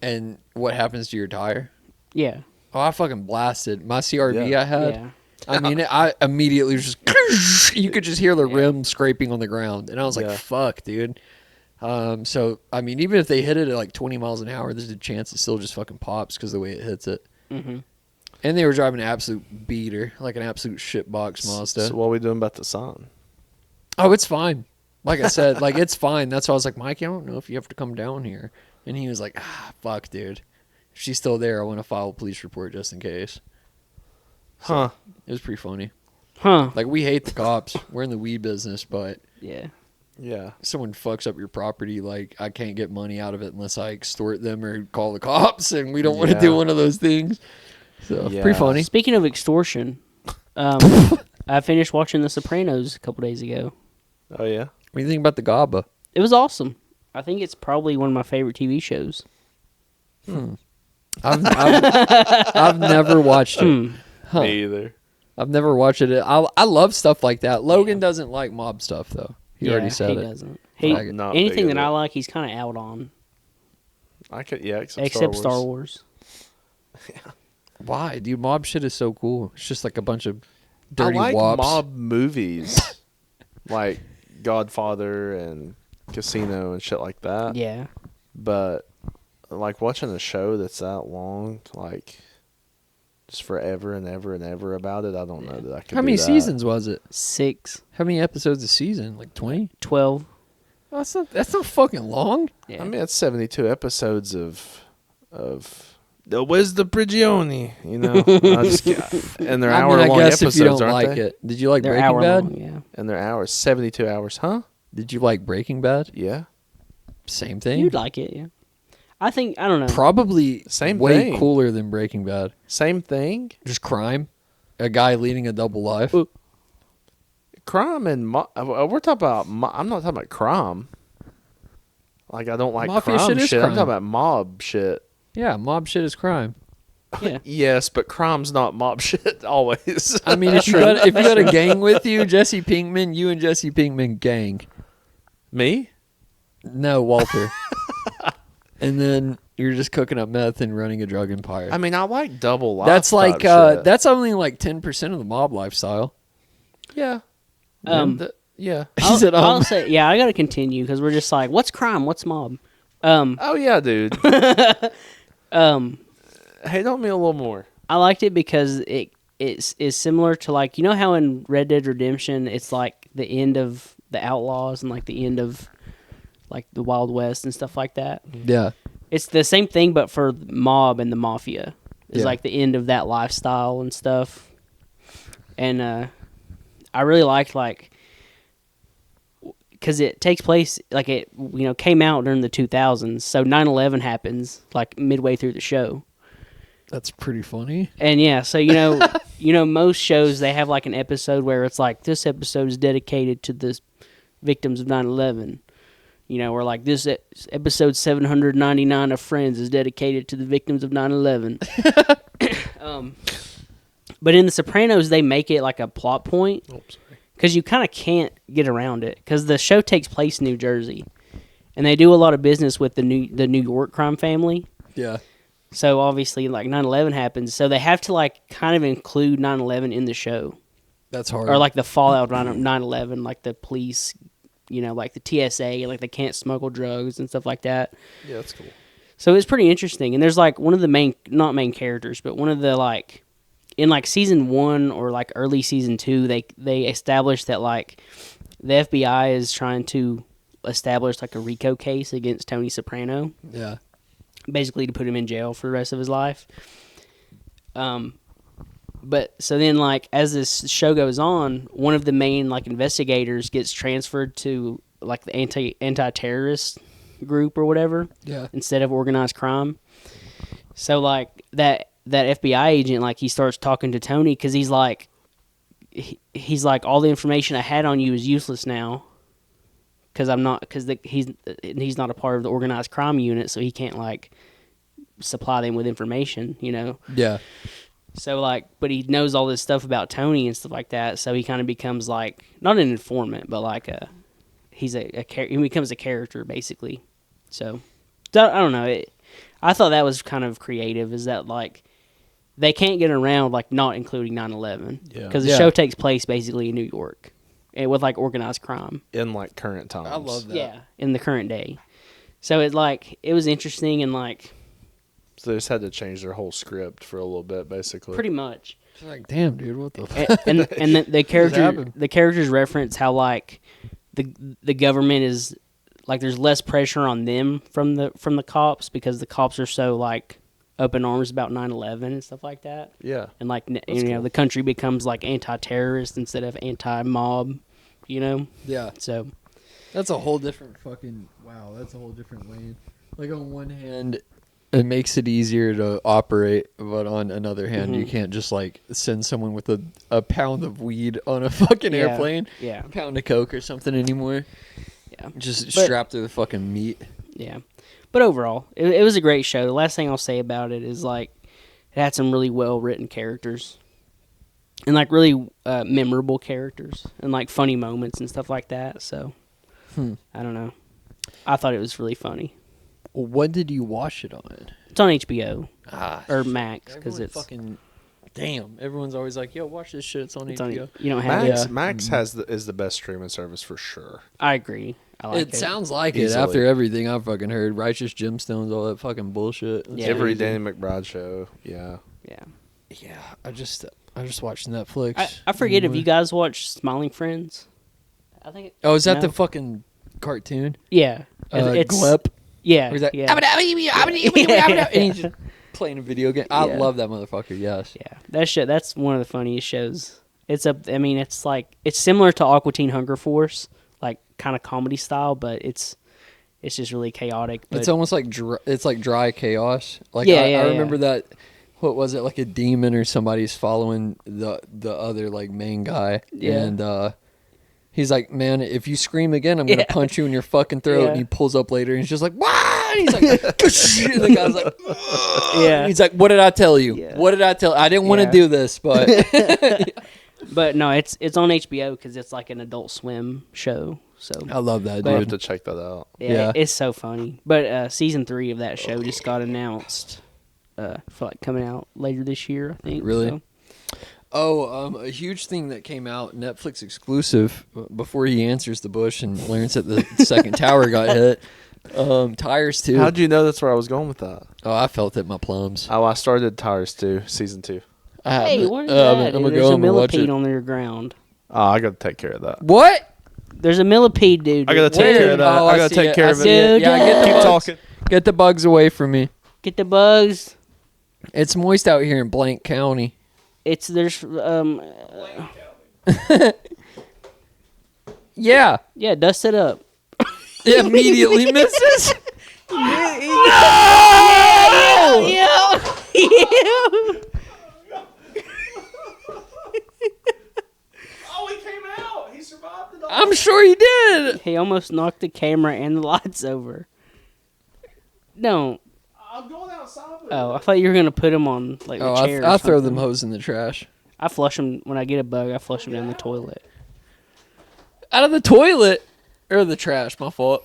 And what happens to your tire? Yeah. Oh, I fucking blasted my CRV. Yeah. I had. Yeah. I mean, I immediately was just. You could just hear the rim scraping on the ground, and I was like, Yeah. "Fuck, dude." So I mean, even if they hit it at like 20 miles an hour, there's a chance it still just fucking pops because the way it hits it. Mm-hmm. And they were driving an absolute beater, like an absolute shitbox Mazda. So what are we doing about the sign? Oh, it's fine. Like I said, like it's fine. That's why I was like, Mike, I don't know if you have to come down here. And he was like, fuck, dude. If she's still there, I want to file a police report just in case. Huh? It was pretty funny. Huh. Like, we hate the cops. We're in the weed business, but Yeah. Yeah. if someone fucks up your property, like, I can't get money out of it unless I extort them or call the cops, and we don't want to Yeah. do one of those things. So, Yeah. pretty funny. Speaking of extortion, I finished watching The Sopranos a couple days ago. Oh yeah. What do you think about the GABA? It was awesome. I think it's probably one of my favorite TV shows. I've never watched it. Huh. Me either. I've never watched it. I love stuff like that. Logan doesn't like mob stuff, though. He already said he it. doesn't. He, Like it. Not big anything that of I it. like, he's kind of out on, I could. Yeah. except Star Wars. Why, dude? Mob shit is so cool. It's just like a bunch of dirty I like wops. mob movies, like Godfather and Casino and shit like that. Yeah. But like watching a show that's that long, like just forever and ever and ever about it, I don't know that I could. How do many that. seasons was it? 6, How many episodes a season? Like 20? 12. Oh, that's not fucking long. Yeah. I mean, it's 72 episodes of the Where's the Prigioni, you know? No, just kidding. And they're I mean, hour-long I guess episodes, if you don't aren't like they? it. Did you like They're Breaking hour Bad? long, yeah. And they're hours, 72 hours, huh? Did you like Breaking Bad? Yeah. Same thing. You'd like it, yeah. I don't know. Probably Same way thing. cooler than Breaking Bad. Same thing. Just crime. A guy leading a double life. Ooh. Crime and we're talking about. I'm not talking about crime. Like I don't like Mafia crime shit is I'm crime. talking about mob shit. Yeah, mob shit is crime. Yeah. Yes, but crime's not mob shit always. I mean, if you got a gang with you, Jesse Pinkman, you and Jesse Pinkman gang. Me? No, Walter. And then you're just cooking up meth and running a drug empire. I mean, I like double life. that's like type shit. that's only like 10% of the mob lifestyle. Yeah. Yeah. He said, I'll say, yeah, I got to continue because we're just like, what's crime? What's mob? Oh yeah, dude. Hey, don't me a little more. I liked it because it is similar to like, you know how in Red Dead Redemption it's like the end of the Outlaws and like the end of like the Wild West and stuff like that. yeah. It's the same thing but for mob and the mafia. It's Yeah. like the end of that lifestyle and stuff. And I really liked like because it takes place like it came out during the 2000s, so 9/11 happens like midway through the show. That's pretty funny. And yeah, so most shows they have like an episode where it's like this episode is dedicated to the victims of 9/11. Or like this episode 799 of Friends is dedicated to the victims of 9/11. But in The Sopranos, they make it like a plot point because you kind of can't get around it because the show takes place in New Jersey, and they do a lot of business with the New York crime family. Yeah. So obviously, like 9/11 happens, so they have to like kind of include 9/11 in the show, That's hard. or like the fallout of 9/11, like the police, like the TSA, like they can't smuggle drugs and stuff like that. Yeah, that's cool. So it's pretty interesting, and there's like one of the not main characters, but one of the like in like season 1 or like early season 2, they established that like the FBI is trying to establish like a RICO case against Tony Soprano. Yeah. Basically to put him in jail for the rest of his life. But so then like as this show goes on, one of the main like investigators gets transferred to like the anti-terrorist group or whatever. Yeah. Instead of organized crime. So like that FBI agent, like he starts talking to Tony because he's like all the information I had on you is useless now. Because he's not a part of the organized crime unit, so he can't like supply them with information, Yeah. So like, but he knows all this stuff about Tony and stuff like that, so he kind of becomes like not an informant, but like he becomes a character basically. So I don't know. I thought that was kind of creative. Is that like they can't get around like not including 9/11 because the show takes place basically in New York. And with like organized crime In like current times. I love that. yeah in the current day, so it was interesting and like So they just had to change their whole script for a little bit, basically. pretty much It's like, damn, dude, what the fuck? and happened? the characters reference how like the government is like there's less pressure on them from the cops because the cops are so like up in arms about 9/11 and stuff like that. Yeah. And like cool. the country becomes like anti-terrorist instead of anti-mob, Yeah. So That's a whole different fucking that's a whole different lane. Like on one hand, it makes it easier to operate, but on another hand, you can't just like send someone with a pound of weed on a fucking Yeah. airplane, Yeah. a pound of coke or something anymore. Yeah. Just But- strapped to the fucking meat. Yeah. But overall, it was a great show. The last thing I'll say about it is like it had some really well written characters. And like really memorable characters and like funny moments and stuff like that. So I don't know. I thought it was really funny. Well, what did you watch it on? It's on HBO or shit. Max because Everyone it's fucking damn. Everyone's always like, "Yo, watch this shit. It's on it's on, HBO." you don't have it. Max is the best streaming service for sure. I agree. I like It sounds like Easily. it after everything I've fucking heard. Righteous Gemstones, all that fucking bullshit. Yeah. Every easy. Danny McBride show. Yeah. Yeah. Yeah, I just watched Netflix. I forget if you guys watch Smiling Friends. I think. Oh, is that no? the fucking cartoon? Yeah, it's Glep. Yeah, Or is that yeah. and he's just playing a video game. I Yeah. love that motherfucker. Yes. Yeah, that shit. That's one of the funniest shows. It's a. I mean, it's like it's similar to Aqua Teen Hunger Force, like kind of comedy style, but it's just really chaotic. But It's almost like it's like dry chaos. Like Yeah, I yeah, remember that. What was it, like a demon or somebody's following the other like main guy? Yeah. And he's like, man, if you scream again, I'm gonna Yeah. punch you in your fucking throat. Yeah. And he pulls up later and he's just like, wah! And he's like, "Kush!" And the guy's like, yeah, he's like, what did I tell you? Yeah. What did I tell? I didn't want to Yeah. do this, but but no, it's on HBO because it's like an Adult Swim show. So I love that, I have dude. to check that out. Yeah. it's so funny. But season 3 of that show just got announced. For like coming out later this year, I think. Really? So. Oh, a huge thing that came out, Netflix exclusive, before he answers the bush and learns that the second tower got hit. Tires 2. How'd you know that's where I was going with that? Oh, I felt it in my plums. Oh, I started Tires 2, season 2. Hey, what is that? I'm gonna There's go a home and watch millipede it. on your ground. Oh, I gotta take care of that. What? There's a millipede, dude. I gotta take Where? care of that. Oh, I gotta see take it. care I of see it. Dude, Yeah, get the Keep bugs. talking. Get the bugs away from me. Get the bugs. It's moist out here in Blank County. There's Yeah. yeah, dust it up. It immediately misses. Oh, he came out. He survived it all. I'm sure he did. He almost knocked the camera and the lights over. No. I'm going outside with Oh, I thought you were gonna put him on like the Oh, chair. or I throw something. them hose in the trash. I flush them when I get a bug. I flush them down the toilet. Out of the toilet or the trash, my fault.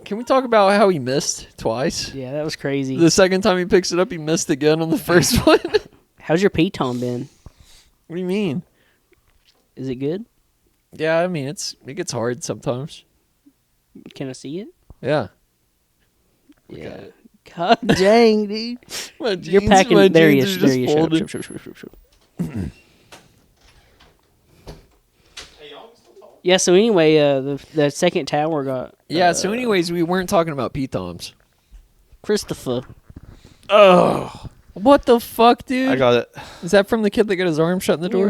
Can we talk about how he missed twice? Yeah, that was crazy. The second time he picks it up, he missed again on the first one. What How's your piton been? do you mean? Is it good? Yeah, I mean it gets hard sometimes. Can I see it? Yeah. Yeah. God dang, dude. My You're jeans- packing. my There he jeans is. are There just he is. Shut up, folded. shut up, shut up, shut up, shut up. Yeah. So anyway, the second tower got. Yeah, so anyways, we weren't talking about P-Toms. Christopher. Oh, What the fuck, dude? I got it. Is that from the kid that got his arm shut in the door?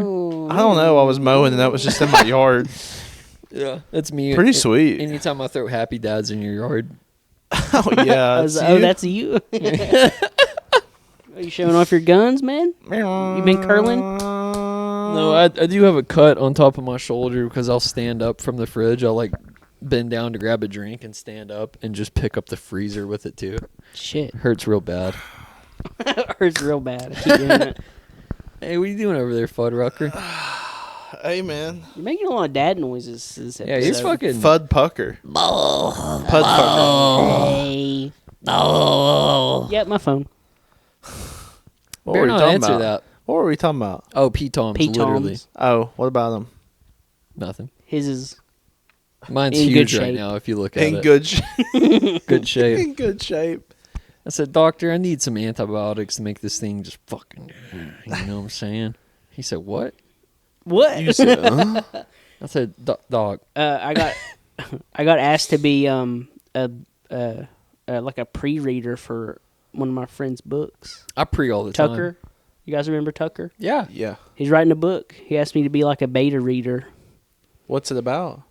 I don't know. I was mowing and that was just in my yard. Yeah. That's me. Pretty sweet. Anytime I throw Happy Dads in your yard. Oh yeah. Oh, that's you. Are you showing off your guns, man? You been curling? No, I do have a cut on top of my shoulder because I'll stand up from the fridge. I'll like bend down to grab a drink and stand up and just pick up the freezer with it too. Shit. Hurts real bad. Hurts real bad. I keep doing it. Hey, what are you doing over there, Fuddrucker? Hey man. You're making a lot of dad noises this episode. Yeah, he's fucking. Fud Pucker. Pud Pucker. Hey. Oh. Yeah, my phone. What Better were we not talking answer about? that. What were we talking about? Oh, P-Toms, P-Toms. literally. Oh, what about them? Nothing. His is Mine's In good huge right shape. now if you look at In it. good shape. Good shape. In good shape. I said, doctor, I need some antibiotics to make this thing just fucking, you know what I'm saying? He said, what? what? You said, huh? I said, dog. I got asked to be like a pre-reader for one of my friend's books. I pre all the time. Tucker. You guys remember Tucker? Yeah. Yeah. He's writing a book. He asked me to be like a beta reader. What's it about?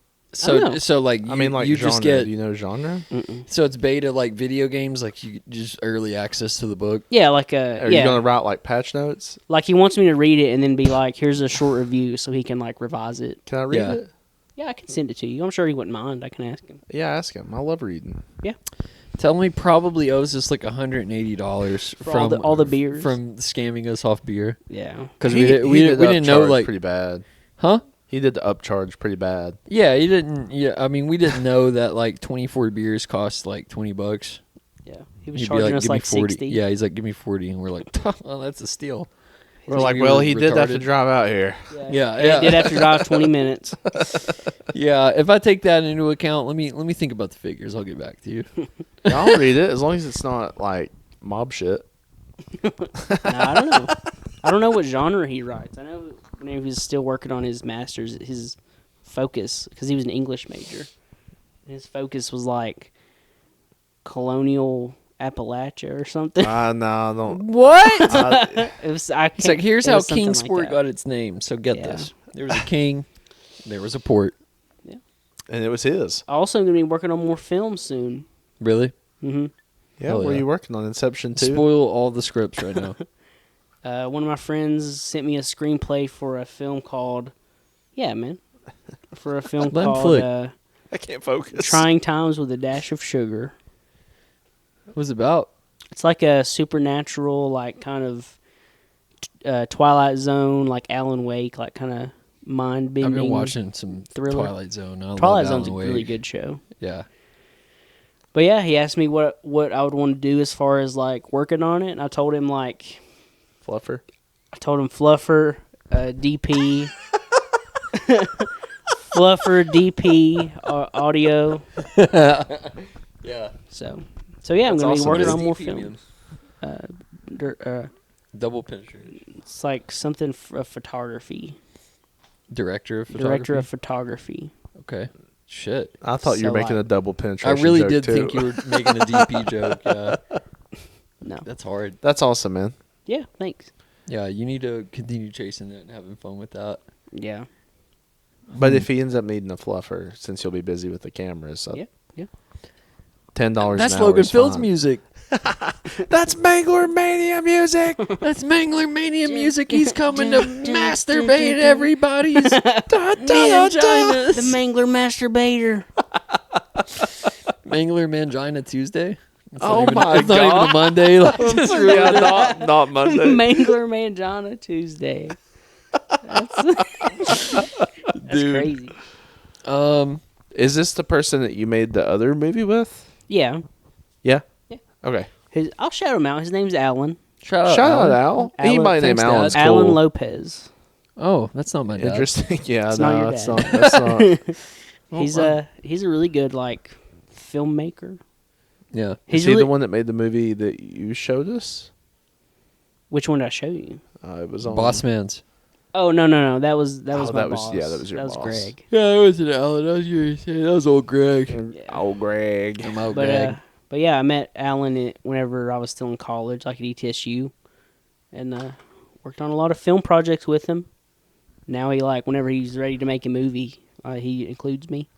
don't know. So like, I mean, like you genre. just get, Do you know genre? so it's beta like video games, like you just early access to the book. Yeah, like Are you gonna write like patch notes? like he wants me to read it and then be like, here's a short review so he can like revise it. Can I read Yeah. it? Yeah, I can send it to you. I'm sure he wouldn't mind. I can ask him. Yeah, ask him. I love reading. Tell me, probably owes us like $180 For from all the beers. from scamming us off beer Yeah. because He we did didn't know upcharge like pretty bad. huh. He did the upcharge pretty bad. Yeah, he didn't. Yeah, I mean, we didn't know that like 24 beers cost like $20. Yeah. He was He'd be charging us "Give me like 40." 60. Yeah, he's like, give me 40, and we're like, oh, that's a steal. We're like, we well, were he did have to retarded. drive out here. Yeah, He did have to drive 20 minutes. yeah. If I take that into account, let me think about the figures. I'll get back to you. I'll read it as long as it's not like mob shit. No, I don't know. I don't know what genre he writes. I know when he was still working on his master's, his focus, because he was an English major, his focus was like colonial Appalachia or something. No, don't. What? It was. I It's like, can't- here's it how was something Kingsport like that. got its name. So get Yeah. this. There was a king. There was a port. And it was his. Also, going to be working on more films soon. Really? Mm-hmm. Yeah, Hell what are yeah. you working on? Inception 2? Spoil all the scripts right now. One of my friends sent me a screenplay for a film called, for a film Let him called flick. I can't focus. Trying Times with a Dash of Sugar. What was it about? It's like a supernatural, like kind of Twilight Zone, like Alan Wake, like kind of mind bending. I've been watching some thriller. Twilight Zone. I Twilight love Zone's a Alan really Wake. good show. Yeah. But yeah, he asked me what I would want to do as far as like working on it, and I told him like Fluffer. Fluffer, DP, Fluffer, DP, audio. Yeah. So yeah, I'm That's gonna awesome. be working What on is more DP films. Double penetration. It's like something of photography. Director of photography. Director of photography. Okay. Shit. I thought you So, were making like- a double I penetration really joke, did too. think you were making a DP joke. Yeah. No. That's hard. That's awesome, man. Yeah, thanks. Yeah, you need to continue chasing it and having fun with that. Yeah. But if he ends up needing a fluffer, since you'll be busy with the cameras, so Yeah. Yeah. $10 That's an hour Logan is Field's fine. music. That's Mangler Mania music. That's Mangler Mania music. He's coming to masturbate everybody's The manginas. Mangler Masturbator. Mangler Mangina Tuesday. It's Oh not even, my it's not even God. a Monday. Like, just Yeah, ruined it. not Monday. Mangler Mangina Tuesday. That's Dude. crazy. Is this the person that you made the other movie with? Yeah. Yeah. Yeah. Okay. I'll shout him out. His name's Alan. Shout Shout out Alan. Al. Alan- Anybody named thanks, Dad. Alan's cool. Alan Lopez. Oh, that's not my dad. Interesting. Yeah, It's not no, your that's dad. not. That's not. Oh, He's wow. he's a really good like filmmaker. Yeah. He's Is he really, the one that made the movie that you showed us? Which one did I show you? It was on Boss Man's. Oh no. That was my that was- boss. yeah, that was your boss. Greg. Yeah, it wasn't Alan. That was yours. That was old Greg. Oh, Greg. I'm old But Greg. but yeah, I met Alan whenever I was still in college, like at ETSU, and worked on a lot of film projects with him. Now he whenever he's ready to make a movie, he includes me.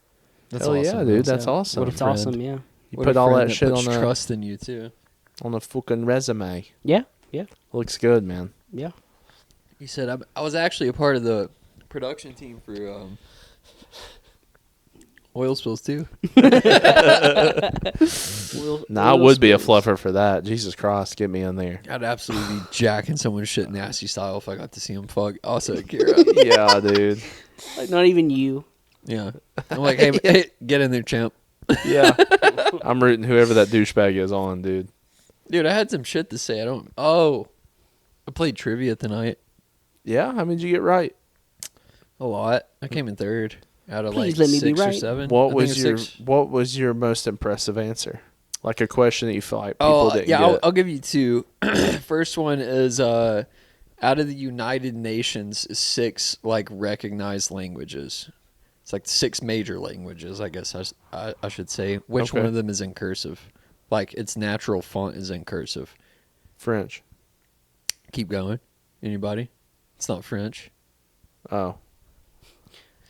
That's Hell awesome, yeah, man. dude. That's So, awesome. what a It's friend. awesome, yeah. You What put a all friend that shit puts on a trust in you too. fucking resume. Yeah. Looks good, man. Yeah. He said, I was actually a part of the production team for Oil Spills too. Nah, I would be a fluffer for that. Jesus Christ, get me in there. I'd absolutely be jacking someone's shit nasty style if I got to see him fuck. Also, Kira. Yeah, dude. Like not even you. Yeah. I'm like, hey, get in there, champ. Yeah. I'm rooting whoever that douchebag is on, dude. Dude, I had some shit to say. I played trivia tonight. Yeah, how many did you get right? A lot. I came in third out of Please like let me be 6 or right. 7. I What think was it's your 6. What was your most impressive answer? Like a question that you feel like people didn't yeah, get. I'll give you 2. First one is out of the United Nations 6 like recognized languages. It's like 6 major languages, I guess I should say. Which Okay. one of them is in cursive? Like its natural font is in cursive. French. Keep going. Anybody? It's not French. Oh.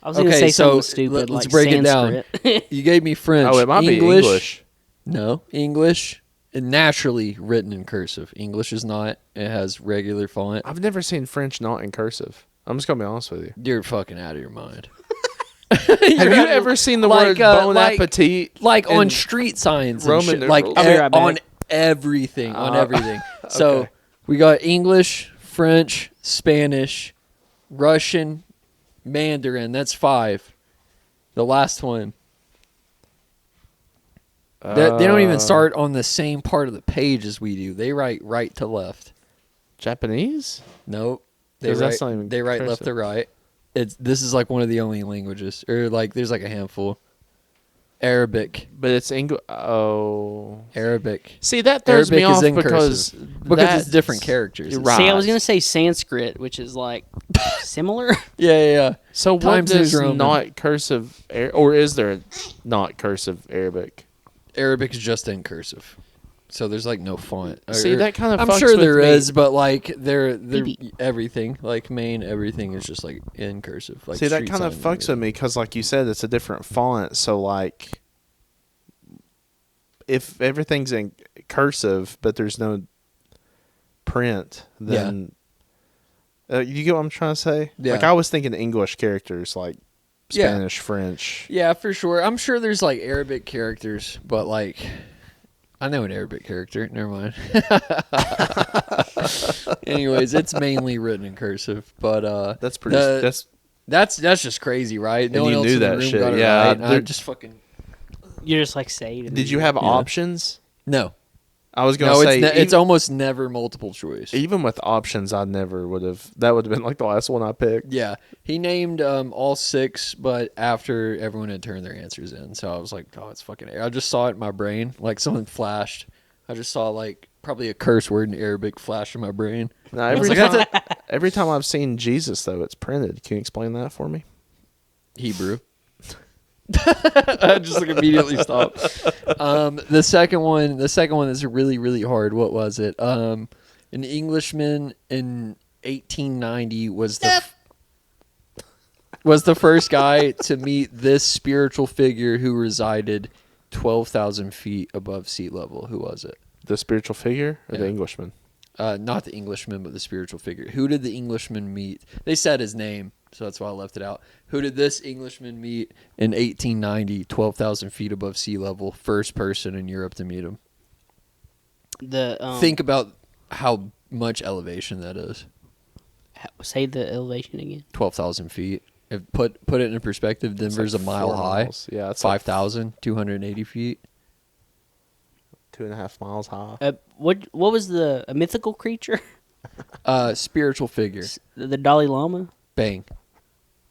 I was gonna Okay, say so something stupid. let's like break it down. Sanskrit. You gave me French. Oh, it might be English. No, English. And naturally written in cursive. English is not. It has regular font. I've never seen French not in cursive. I'm just gonna be honest with you. You're fucking out of your mind. Have you ever seen the Like, word bon like- appetit? Like on in street signs and Roman shit. Like numerals? I'll be right back. on everything. On everything. So Okay. we got English, French, Spanish, Russian, Mandarin. That's 5. The last one. They don't even start on the same part of the page as we do. They write right to left. Japanese? Nope. They 'Cause write, that's not even they write left cursive. to right. This is like one of the only languages. Or like there's like a handful. Arabic. But it's English. Oh. Arabic. See, that throws me Arabic is off in because it's different characters. Right. See, I was gonna say Sanskrit, which is like similar. Yeah. So what Times New does Roman. not cursive, or is there a not cursive Arabic? Arabic is just in cursive, so there's like no font. See, that kind of I'm fucks sure with there me. is, but like they're BB. everything like main everything is just like in cursive. Like See, that street kind of sign fucks with me because, like you said, it's a different font. So, like, if everything's in cursive but there's no print, then you get what I'm trying to say? Yeah. Like, I was thinking English characters, like Yeah. Spanish, French. Yeah, for sure. I'm sure there's like Arabic characters, but like I know an Arabic character. Never mind. Anyways, it's mainly written in cursive, but That's pretty. that's just crazy, right? And you knew in the that room shit, got it yeah, right, and I there- just fucking You're just like saved. Did you have options? no. I was gonna No, say it's almost never multiple choice. even with options, I never would have. That would have been like the last one I picked. Yeah, he named all 6, but after everyone had turned their answers in, so I was like, "Oh, it's fucking." I just saw it in my brain, like something flashed. I just saw like probably a curse word in Arabic flash in my brain. Now, I was every like, time, every time I've seen Jesus, though, it's printed. Can you explain that for me? Hebrew. I just like immediately stopped. The second one is really really hard. What was it? An Englishman in 1890 was the first guy to meet this spiritual figure who resided 12,000 feet above sea level. Who was it? The spiritual figure or the Yeah. Englishman? Not the Englishman, but the spiritual figure. Who did the Englishman meet? They said his name, so that's why I left it out. Who did this Englishman meet in 1890, 12,000 feet above sea level? First person in Europe to meet him. Think about how much elevation that is. say the elevation again. 12,000 feet. If put it in perspective, Denver's like a mile 4 high. miles. Yeah, it's like 5,280 feet. 2.5 miles high. What was a mythical creature? Spiritual figure. The Dalai Lama. Bang.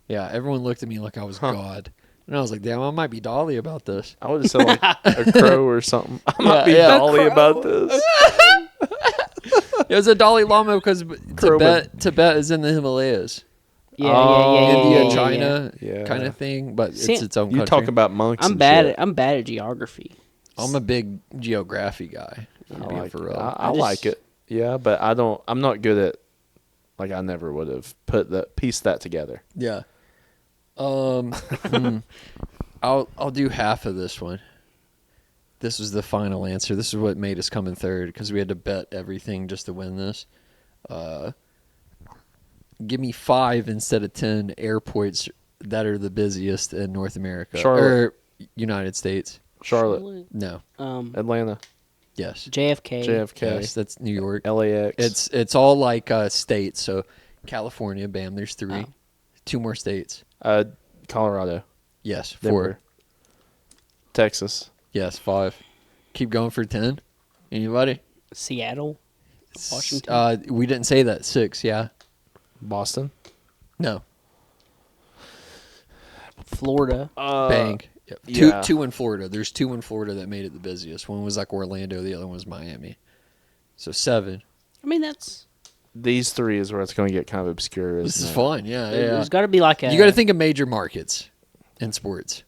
Yeah, everyone looked at me like I was God. And I was like, damn, I might be Dolly about this. I would have said like a crow or something. I might be yeah. dolly about this. It was a Dalai Lama because Crowman. Tibet is in the Himalayas. Yeah. India, yeah. China Yeah. kind of thing, but See, it's its own You country. talk about monks. I'm and bad. shit. I'm bad at geography. I'm a big geography guy. I being like for it. real. I like it. Yeah, but I don't. I'm not good at. Like I never would have pieced that together. Yeah. I'll do half of this one. This was the final answer. This is what made us come in third because we had to bet everything just to win this. Give me 5 instead of 10 airports that are the busiest in North America Charlotte. or United States. Charlotte, No. Atlanta, Yes. JFK. JFK, Yes, that's New York. LAX. It's all like states. So California, bam, there's 3. Oh. 2 more states. Colorado, Yes, 4. Denver, Texas. Yes, 5. Keep going for 10. Anybody? Seattle. Washington. We didn't say that. 6, yeah. Boston. No. Florida. Bang. Yep. yeah. Two in Florida. There's 2 in Florida that made it the busiest. One was like Orlando, the other one was Miami. So 7. I mean, that's. These 3 is where it's going to get kind of obscure. This is isn't it? fun. Yeah. There's got to be like a. You got to think of major markets in sports.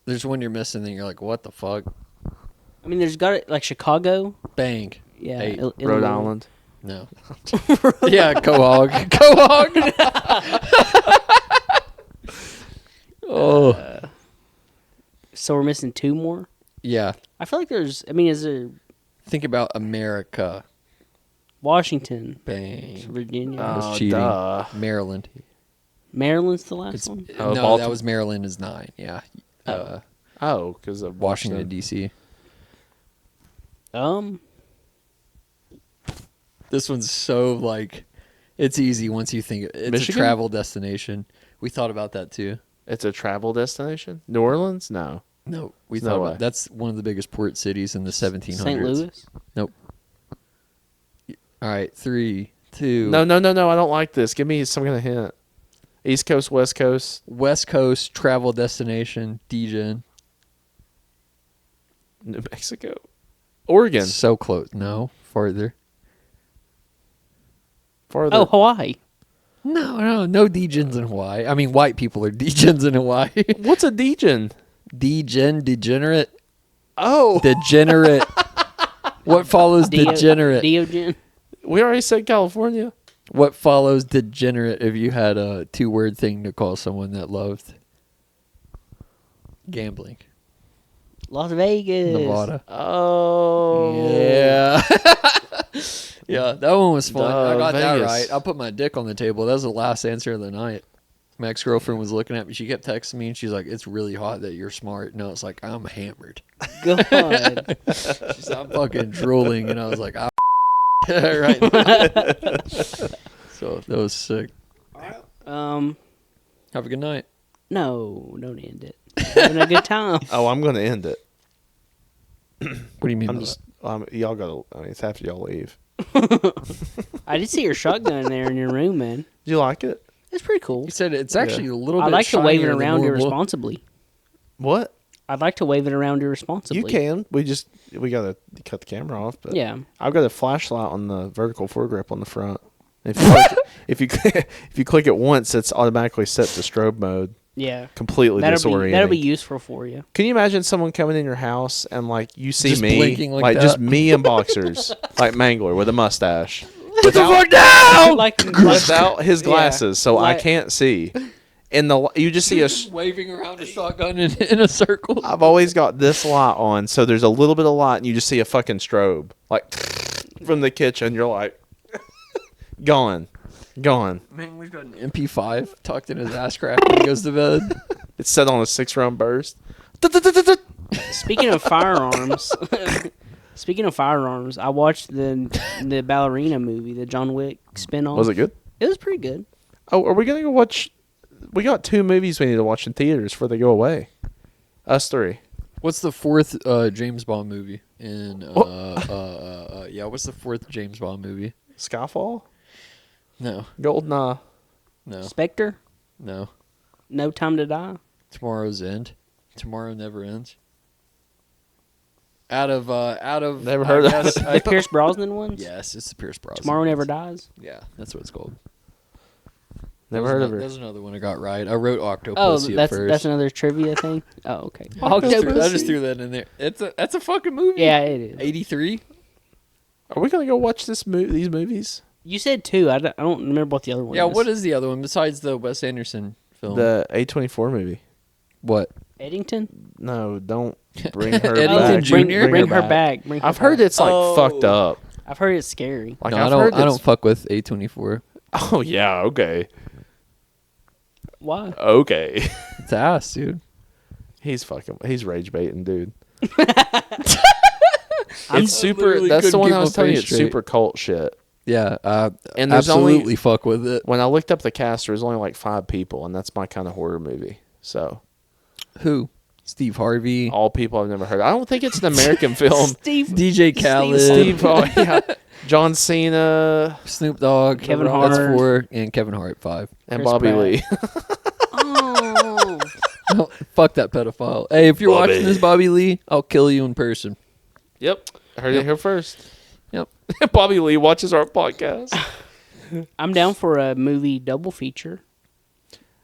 There's one you're missing, then you're like, what the fuck? I mean, there's got to like Chicago. Bang. Yeah. 8. Rhode Illinois. Island. No. Yeah, go hog. Go hog. Oh. So we're missing 2 more. Yeah. I feel like there's. I mean, is there Think about America. Washington, Bang. Virginia, was cheating. Duh. Maryland. Maryland's the last It's, one? no, that Baltimore. was Maryland is 9. Yeah. Oh, because of Washington, D.C. This one's so like, it's easy once you think it's Michigan? a travel destination. We thought about that too. It's a travel destination. New Orleans? No. No, we No thought way. about that's one of the biggest port cities in the 1700s. St. Louis. Nope. All right, 3, 2. No. I don't like this. Give me some kind of hint. East Coast, West Coast. West Coast travel destination, DJing. New Mexico. Oregon. So close. No, farther. Farther. Oh, Hawaii. No DJs in Hawaii. I mean, white people are DJs in Hawaii. What's a degen? Degenerate. Oh. Degenerate. What follows degenerate? Diogen. We already said California. What follows degenerate if you had a 2-word thing to call someone that loved gambling? Las Vegas. Nevada. Oh. Yeah. Yeah, that one was fun. I got that Vegas. right. I'll put my dick on the table. That was the last answer of the night. My ex-girlfriend was looking at me. She kept texting me, and she's like, it's really hot that you're smart. No, it's like, I'm hammered. God. She said, I'm fucking drooling. And I was like, right now. So that was sick. Have a good night. No, don't end it. Having a good time. Oh, I'm going to end it. What do you mean I'm by just, y'all got to, I mean, it's after y'all leave. I did see your shotgun there in your room, man. Do you like it? It's pretty that? cool. You said it's actually a little I bit like to wave it shinier than around normal. irresponsibly. What? I'd like to wave it around irresponsibly. You can. We got to cut the camera off. But Yeah. I've got a flashlight on the vertical foregrip on the front. If you click, if you click it once, it's automatically set to strobe mode. Yeah. Completely disorienting. That'll be useful for you. Can you imagine someone coming in your house and like you see Just me, blinking like just that? me in boxers, like Mangler with a mustache, Put the fuck down, Like without his glasses, so I Like- can't see. And you just see waving around a shotgun in a circle. I've always got this light on, so there's a little bit of light, and you just see a fucking strobe, like from the kitchen. You're like, gone. Man, we've got an MP5 tucked in his ass crack when he goes to bed. It's set on a 6-round burst. Speaking of firearms, I watched the ballerina movie, the John Wick spinoff. Was it good? It was pretty good. Oh, are we gonna go watch? We got 2 movies we need to watch in theaters before they go away. Us 3. What's the 4th James Bond movie? Yeah, what's the 4th James Bond movie? Skyfall. No, Goldeneye. no, Spectre, no. No Time to Die. Tomorrow's End. Tomorrow Never Ends. Out of Never heard of guess, it. The Pierce Brosnan ones. Yes, it's the Pierce Brosnan. Tomorrow Never ones. Dies. Yeah, that's what it's called. Never heard of her. There's another one I got right. I wrote Oh, Octopus at first. that's another trivia thing. Oh, okay. I just threw that in there. That's a fucking movie. Yeah, it is. 83. Are we gonna go watch these movies? You said 2. I don't remember what the other one Yeah, is. what is the other one besides the Wes Anderson film? The A24 movie. What? Eddington? No, don't bring her Eddington back. Jr.? Bring her back. Bring her I've heard back. it's like fucked up. I've heard it's scary. Like No, I've I heard don't fuck with A24. Oh yeah, okay, Why? okay. It's ass, dude. He's rage baiting, dude. I'm It's super. literally That's the couldn't one keep I my was telling you. face It's straight. super cult shit. Yeah, And there's only- absolutely fuck with it. When I looked up the cast, there was only like 5 people, and that's my kind of horror movie. So Who? Steve Harvey, all people I've never heard. I don't think it's an American film. Steve. DJ Khaled, Steve, oh, yeah. John Cena, Snoop Dogg, Kevin That's Hart. 4, and Kevin Hart 5. and Chris Bobby Pratt. Lee. Oh. Oh, fuck that pedophile. Hey, if you're Bobby. watching this, Bobby Lee, I'll kill you in person. Yep, heard it here first. Yep. Bobby Lee watches our podcast. I'm down for a movie double feature.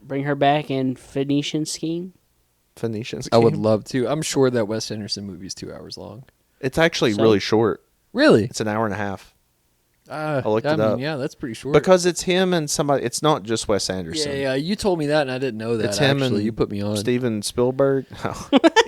Bring her back and Phoenician Scheme. Phoenicians. I would love to. I'm sure that Wes Anderson movie is 2 hours long. It's actually So- really short. Really? It's an hour and a half I looked it up. Yeah, that's pretty short. because it's him and somebody. It's not just Wes Anderson. yeah, you told me that, and I didn't know that. It's him actually. and You put me on. Steven Spielberg.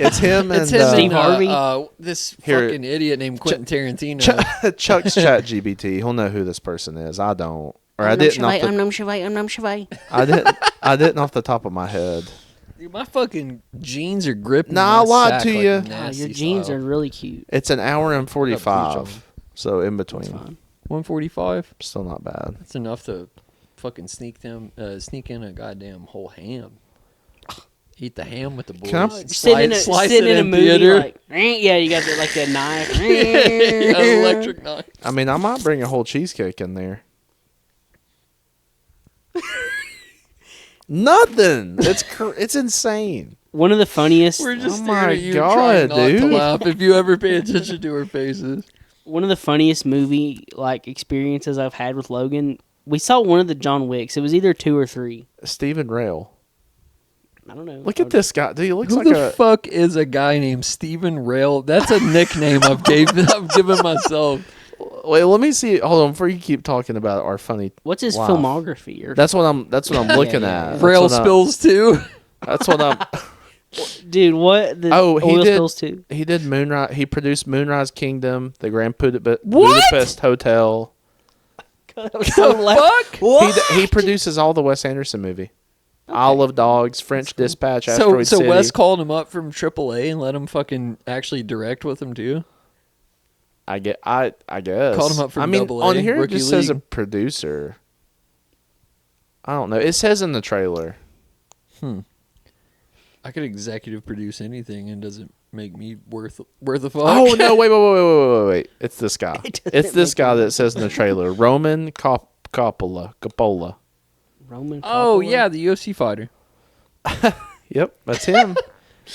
It's him and It's him Steve and, Harvey? this Here- fucking idiot named Quentin Tarantino. Chuck's Chat GBT. He'll know who this person is. I don't. Or I didn't. Off I'm the, Nam Shavai. I didn't. I didn't off the top of my head. Dude, my fucking jeans are gripping. Nah, I my lied sack to like you. nasty Your jeans style. are really cute. It's an hour and Got bleach on 45. So in between, Fine. 145. still not bad. That's enough to fucking sneak in a goddamn whole ham. Eat the ham with the boys. Can I- Sitting in a movie, theater. like, yeah, you got like that knife. You got an electric knife. I mean, I might bring a whole cheesecake in there. Nothing. It's insane. One of the funniest. We're just Oh staring my at you God, trying not to dude. laugh if you ever pay attention to our faces. One of the funniest movie like experiences I've had with Logan. We saw one of the John Wicks. It was either 2 or 3. Stephen Rail. I don't know. Look at this guy. Dude, he looks Who like the a. fuck is a guy named Stephen Rail? That's a nickname I've given myself. Wait, let me see. Hold on, before you keep talking about our funny. What's his Wow. filmography? Or That's what I'm looking yeah, at. That's Rail what I'm- spills too. That's what I'm. dude, what? The Oh, he oil did. spills too. He did Moonrise. He produced Moonrise Kingdom, the Grand Budapest Hotel. That was so loud. Fuck. He produces all the Wes Anderson movie. Isle of Dogs, French Dispatch, So Asteroid City. Wes called him up from AAA and let him fucking actually direct with him too. I guess. Called him up from I mean, AA, on here it Rookie just says a League. producer. I don't know. It says in the trailer. I could executive produce anything and doesn't make me worth a fuck. Oh no! Wait! It's this guy. It doesn't It's this make guy that says in the trailer. Roman Coppola. Roman. Oh Coppola? yeah, the UFC fighter. Yep, that's him.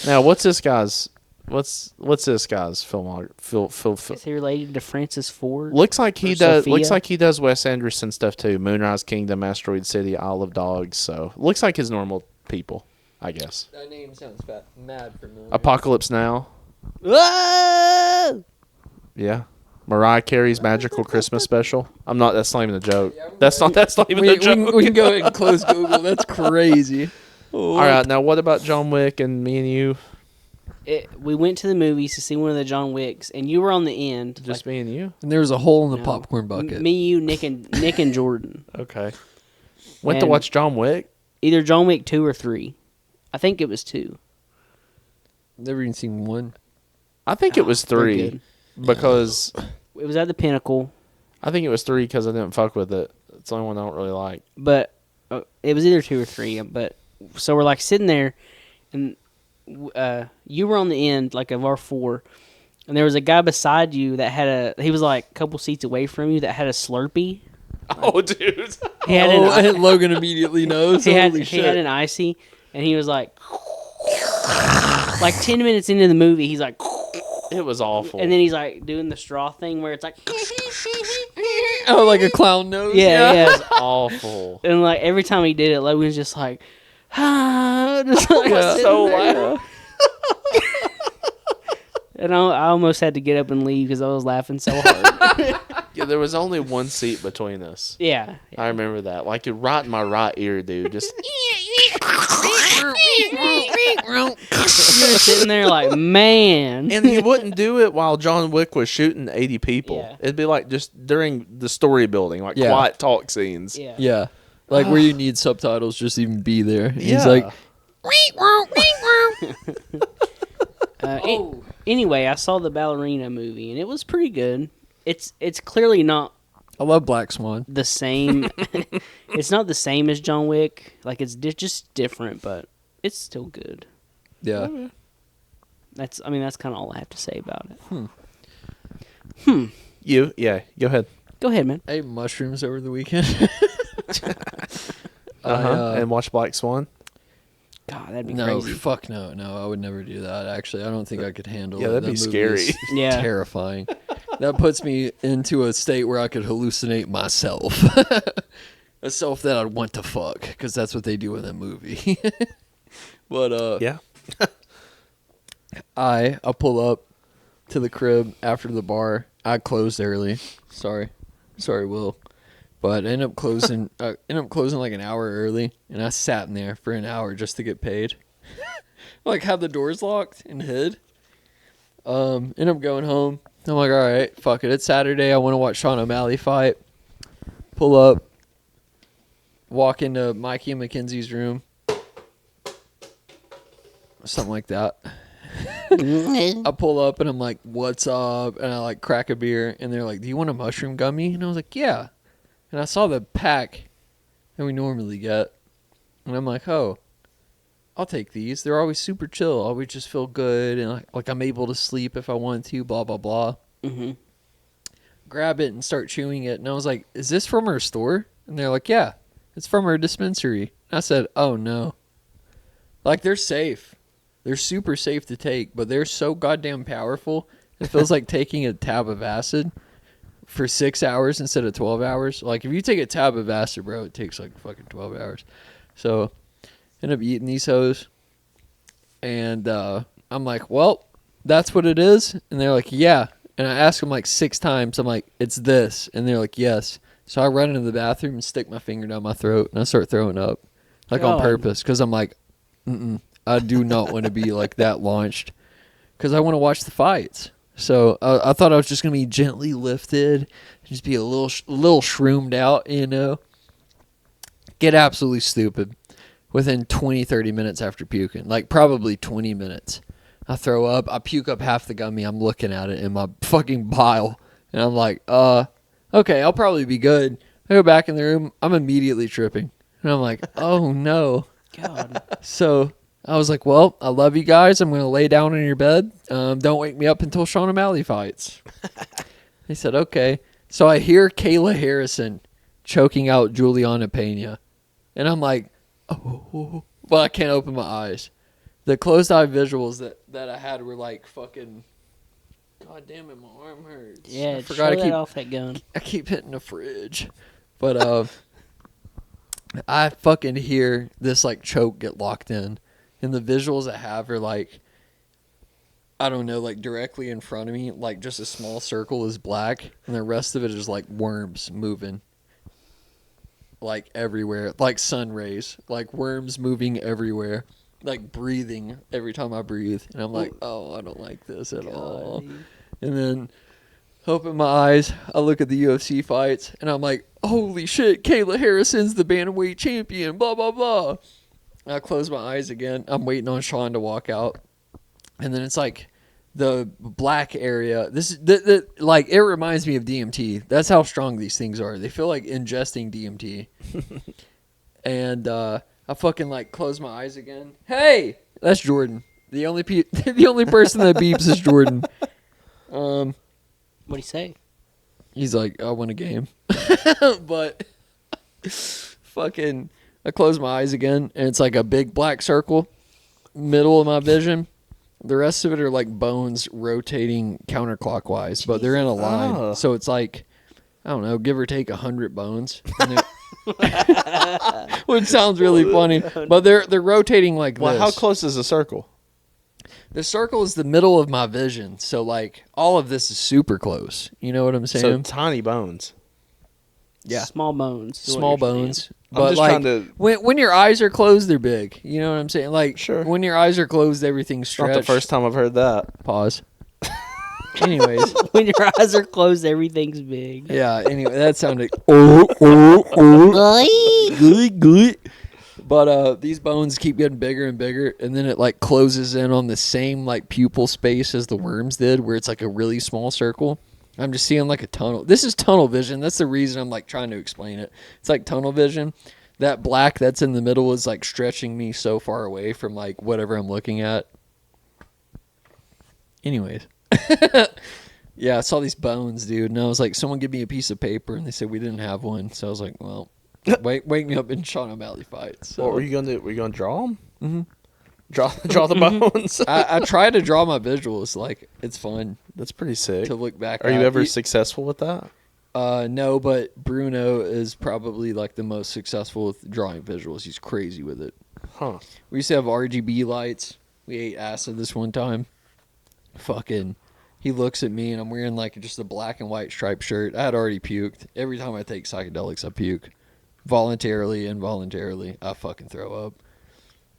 Now, what's this guy's filmography? Is he related to Francis Ford? Looks like he Or does. Sophia? Looks like he does Wes Anderson stuff too. Moonrise Kingdom, Asteroid City, Isle of Dogs. So looks like his normal people, I guess. That name sounds mad familiar. Apocalypse Now. Whoa! Yeah. Mariah Carey's Magical Christmas Special. That's not even a joke. That's not even a joke. We can go ahead and close Google. That's crazy. All right, now what about John Wick and me and you? We went to the movies to see one of the John Wicks, and you were on the end. Just me and you? And there was a hole in the No. popcorn bucket. Me, you, Nick, and Jordan. Okay. Went to And- watch John Wick? Either John Wick 2 or 3. I think it was 2. Never even seen one. I think it was They're 3 good. because It was at the Pinnacle, I think it was 3 because I didn't fuck with it. It's the only one I don't really like. but it was either 2 or 3. But so we're like sitting there, and you were on the end like of our 4, and there was a guy beside you that had he was like a couple seats away from you that had a Slurpee. Oh, dude. He had And Logan immediately knows. he had Holy he had shit. an icy, and he was like 10 minutes into the movie, he's like, It was awful. and then he's like doing the straw thing where it's like, Oh, like a clown nose. yeah. awful. And like every time he did it, Logan's just like, just like sitting So there. loud. And I almost had to get up and leave because I was laughing so hard. Yeah, there was only one seat between us. yeah. I remember that. Like, right in my right ear, dude. Just You're sitting there like, man. and he wouldn't do it while John Wick was shooting 80 people. Yeah. It'd be like just during the story building, like Yeah. quiet talk scenes. Yeah. Yeah. Like where you need subtitles just even be there. And Yeah. He's like, Anyway, I saw the ballerina movie and it was pretty good. It's clearly not I love Black Swan. the same. It's not the same as John Wick. Like it's just different, but it's still good. Yeah. That's kind of all I have to say about it. Yeah, go ahead. Go ahead, man. I ate mushrooms over the weekend. And watch Black Swan. God, that'd be No, crazy. fuck no. I would never do that. Actually, I don't think I could handle Yeah, it. that'd be That movie scary. is Yeah. terrifying. That puts me into a state where I could hallucinate myself. A self that I'd want to fuck, because that's what they do in that movie. But Yeah. I pull up to the crib after the bar. I closed early. Sorry, Will. But I ended up closing. Like an hour early, and I sat in there for an hour just to get paid. Like had the doors locked and hid. Ended up going home. I'm like, all right, fuck it. It's Saturday. I want to watch Sean O'Malley fight. Pull up. Walk into Mikey and Mackenzie's room. Something like that. I pull up and I'm like, what's up? And I like crack a beer and they're like, do you want a mushroom gummy? And I was like, yeah. And I saw the pack that we normally get. And I'm like, oh, I'll take these. They're always super chill. Always just feel good. And like I'm able to sleep if I want to, blah, blah, blah. Mm-hmm. Grab it and start chewing it. And I was like, is this from our store? And they're like, yeah. It's from our dispensary. I said, oh no. Like, they're safe. They're super safe to take, but they're so goddamn powerful. It feels like taking a tab of acid for 6 hours instead of 12 hours. Like, if you take a tab of acid, bro, it takes like fucking 12 hours. So, end up eating these hoes. And I'm like, well, that's what it is? And they're like, yeah. And I ask them like 6 times. I'm like, it's this. And they're like, yes. So I run into the bathroom and stick my finger down my throat, and I start throwing up. Like, on God. purpose. Because I'm like, I do not want to be like that launched. Because I want to watch the fights. So I thought I was just going to be gently lifted. Just be a little shroomed out, you know. Get absolutely stupid within 20, 30 minutes after puking. Like, probably 20 minutes. I throw up. I puke up half the gummy. I'm looking at it in my fucking pile. And I'm like, okay, I'll probably be good. I go back in the room. I'm immediately tripping. And I'm like, oh, no. God. So I was like, well, I love you guys. I'm going to lay down in your bed. Don't wake me up until Sean O'Malley fights. He said, okay. So I hear Kayla Harrison choking out Juliana Pena. And I'm like, oh, but I can't open my eyes. The closed eye visuals that I had were like fucking, god damn it, my arm hurts. Yeah, I forgot show that off that gun. I keep hitting the fridge. But I fucking hear this like choke get locked in. And the visuals I have are like, I don't know, like directly in front of me, like just a small circle is black, and the rest of it is like worms moving. Like everywhere, like sun rays, like worms moving everywhere, like breathing every time I breathe. And I'm like, oh, I don't like this at all. And then open my eyes, I look at the UFC fights, and I'm like, holy shit, Kayla Harrison's the bantamweight champion, blah, blah, blah. I close my eyes again. I'm waiting on Sean to walk out. And then it's like the black area. This is like, it reminds me of DMT. That's how strong these things are. They feel like ingesting DMT. And I fucking like close my eyes again. Hey, that's Jordan. The only person that beeps is Jordan. What'd he say? He's like, I won a game. But fucking, I close my eyes again, and it's like a big black circle, middle of my vision. The rest of it are like bones rotating counterclockwise, but they're in a line. Oh. So it's like, I don't know, give or take 100 bones. Which sounds really funny, but they're rotating like Well, this. how close is the circle? The circle is the middle of my vision, so like all of this is super close. You know what I'm saying? So tiny bones. Yeah. Small bones. is what Small you're saying. bones. I'm But just like trying to- when your eyes are closed, they're big. You know what I'm saying? Like Sure. when your eyes are closed, everything's Not stretched. the first time I've heard that. Pause. Anyways, When your eyes are closed, everything's big. yeah. Anyway, that sounded. But these bones keep getting bigger and bigger, and then it like closes in on the same like pupil space as the worms did, where it's like a really small circle. I'm just seeing like a tunnel. This is tunnel vision. That's the reason I'm like trying to explain it. It's like tunnel vision. That black that's in the middle is like stretching me so far away from like whatever I'm looking at. Anyways. Yeah, I saw these bones, dude, and I was like, someone give me a piece of paper, and they said we didn't have one. So I was like, well, wake me up in Sean O'Malley fights. So. What were you gonna do? Were you gonna draw them? Mm-hmm. Draw the bones. I try to draw my visuals. Like, it's fun That's pretty sick. to look back Are you at. ever successful with that? No, but Bruno is probably like the most successful with drawing visuals. He's crazy with it. Huh. We used to have RGB lights. We ate acid this one time. Fucking, he looks at me and I'm wearing like just a black and white striped shirt. I had already puked. Every time I take psychedelics, I puke. Voluntarily, involuntarily, I fucking throw up.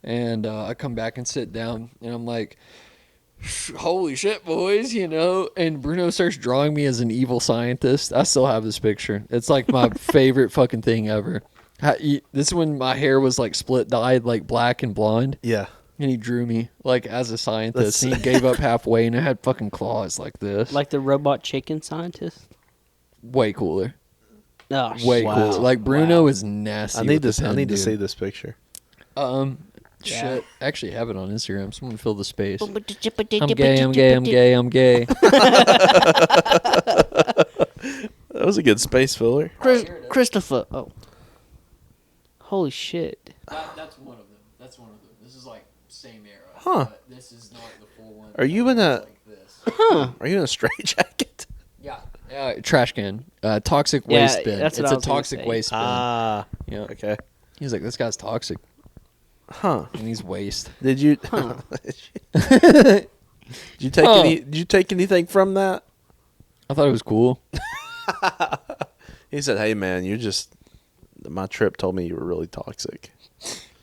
And I come back and sit down and I'm like, holy shit, boys, you know. And Bruno starts drawing me as an evil scientist. I still have this picture. It's like my favorite fucking thing ever. This is when my hair was like split dyed, like black and blonde. Yeah. And he drew me like as a scientist. That's- And he gave up halfway, and I had fucking claws like this. Like the robot chicken scientist. way cooler. Oh, Way Wow. cooler. Like Bruno Wow. is nasty. I need with to. the I pen, need to dude. see this picture. Shit. I actually have it on Instagram. Someone fill the space. I'm I'm gay. I'm gay. I'm gay. I'm gay. That was a good space filler. Christopher. Oh. Holy shit. That's one of them. That's one of them. This is like same era. Huh. But this is not the full one. Are you in a- like this? Are you in a straitjacket? Yeah. Trash can. Toxic Yeah, waste bin. that's what It's I a was gonna toxic say. waste bin. Ah. Yeah. Okay. He's like, this guy's toxic. Huh. And he's waste. Did you? Huh. Did you take Huh. any? Did you take anything from that? I thought it was cool. He said, "Hey man, you just my trip told me you were really toxic."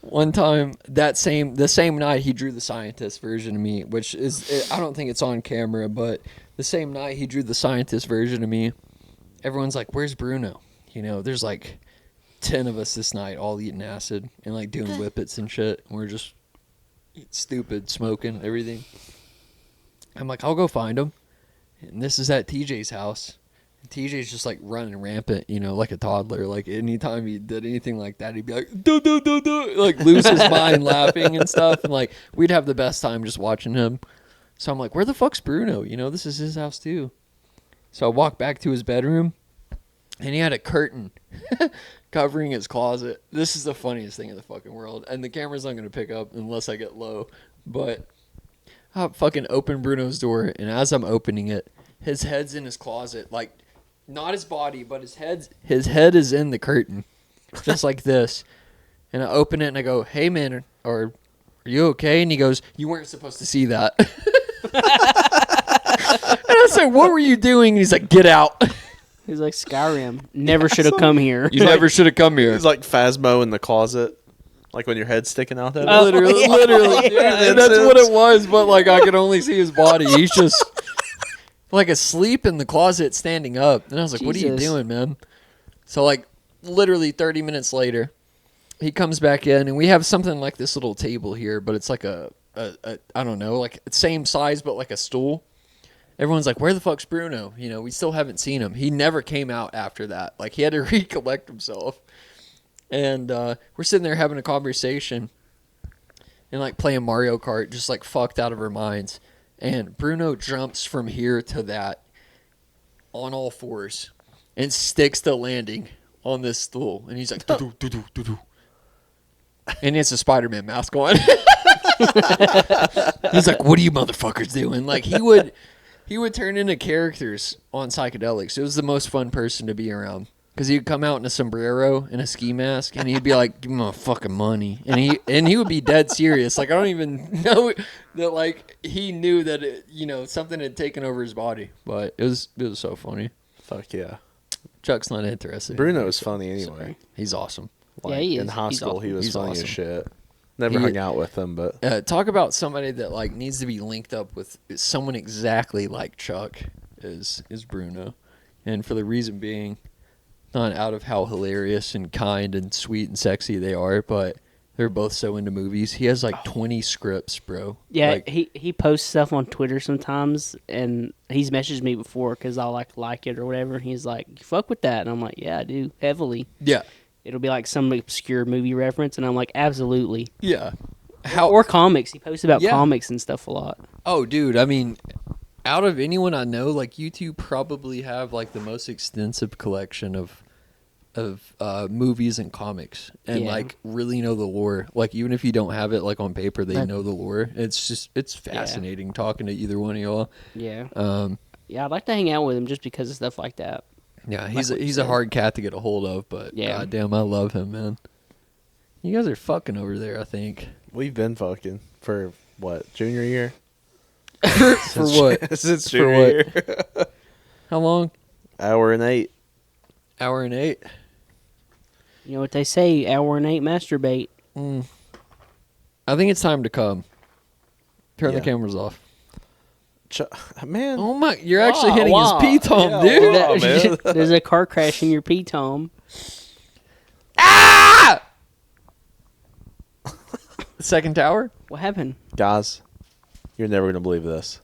One time, the same night, he drew the scientist version of me, which is, I don't think it's on camera, but the same night he drew the scientist version of me, everyone's like, where's Bruno? You know, there's like 10 of us this night all eating acid and like doing whippets and shit. And we're just stupid, smoking, everything. I'm like, I'll go find him. And this is at TJ's house. TJ's just like running rampant, you know, like a toddler. Like anytime he did anything like that, he'd be like, do, do, do, do, like lose his mind laughing and stuff. And like, we'd have the best time just watching him. So I'm like, where the fuck's Bruno? You know, this is his house too. So I walked back to his bedroom and he had a curtain covering his closet. This is the funniest thing in the fucking world. And the camera's not going to pick up unless I get low. But I fucking open Bruno's door. And as I'm opening it, his head's in his closet, like, not his body, but his head is in the curtain, just like this. And I open it and I go, hey man, are you okay? And he goes, you weren't supposed to see that. And I said, what were you doing? And he's like, get out. He's like, Skyrim. Never should have come here. You never should have come here. It's like Phasmo in the closet, like when your head's sticking out there. Literally, Yeah, that's what it was. But like, I could only see his body. He's just like asleep in the closet, standing up. And I was like, what are you Jesus. doing, man? So like, literally 30 minutes later, he comes back in, and we have something like this little table here, but it's like a I don't know, like same size, but like a stool. Everyone's like, where the fuck's Bruno? You know, we still haven't seen him. He never came out after that. Like, he had to recollect himself. And we're sitting there having a conversation and like playing Mario Kart, just like fucked out of our minds. And Bruno jumps from here to that on all fours and sticks the landing on this stool. And he's like, doo-doo, doo-doo, doo-doo. And it's a Spider-Man mask on. He's like, what are you motherfuckers doing? Like, he would turn into characters on psychedelics. It was the most fun person to be around. Because he'd come out in a sombrero and a ski mask, and he'd be like, give me my fucking money. And he would be dead serious. Like, I don't even know that, like, he knew that, it, you know, something had taken over his body. But it was so funny. Fuck yeah. Chuck's not interested. Bruno is funny anyway. He's awesome. Yeah, he is. In high He's school, awesome. he was He's funny awesome. as shit. Never He- hung out with him, but Talk about somebody that, like, needs to be linked up with someone exactly like Chuck is Bruno. And for the reason being, not out of how hilarious and kind and sweet and sexy they are, but they're both so into movies. He has like 20 scripts, bro. Yeah, Like, he posts stuff on Twitter sometimes, and he's messaged me before because I'll like it or whatever. And he's like, "You fuck with that," and I'm like, "Yeah, I do heavily." yeah, It'll be like some obscure movie reference, and I'm like, "Absolutely." yeah. Or comics. He posts about Yeah. comics and stuff a lot. Oh, dude. I mean, out of anyone I know, like, you two probably have like the most extensive collection of movies and comics, and Yeah. like really know the lore. Like, even if you don't have it like on paper, they know the lore. It's fascinating talking to either one of y'all. Yeah, Yeah, I'd like to hang out with him just because of stuff like that. he's what you he's a said. hard cat to get a hold of, but Yeah. goddamn, I love him, man. You guys are fucking over there, I think. we've been fucking for what, junior year? For what? Since For junior what? year. How long? Hour and 8. Hour and 8. You know what they say? Hour and 8 masturbate. I think it's time to come. Turn the Yeah. cameras off. Man. Oh my! You're actually hitting wow. his P-tom, Yeah, dude. wow. Oh, man. There's a car crash in your P-Tom. Second tower. What happened? Guys, you're never going to believe this.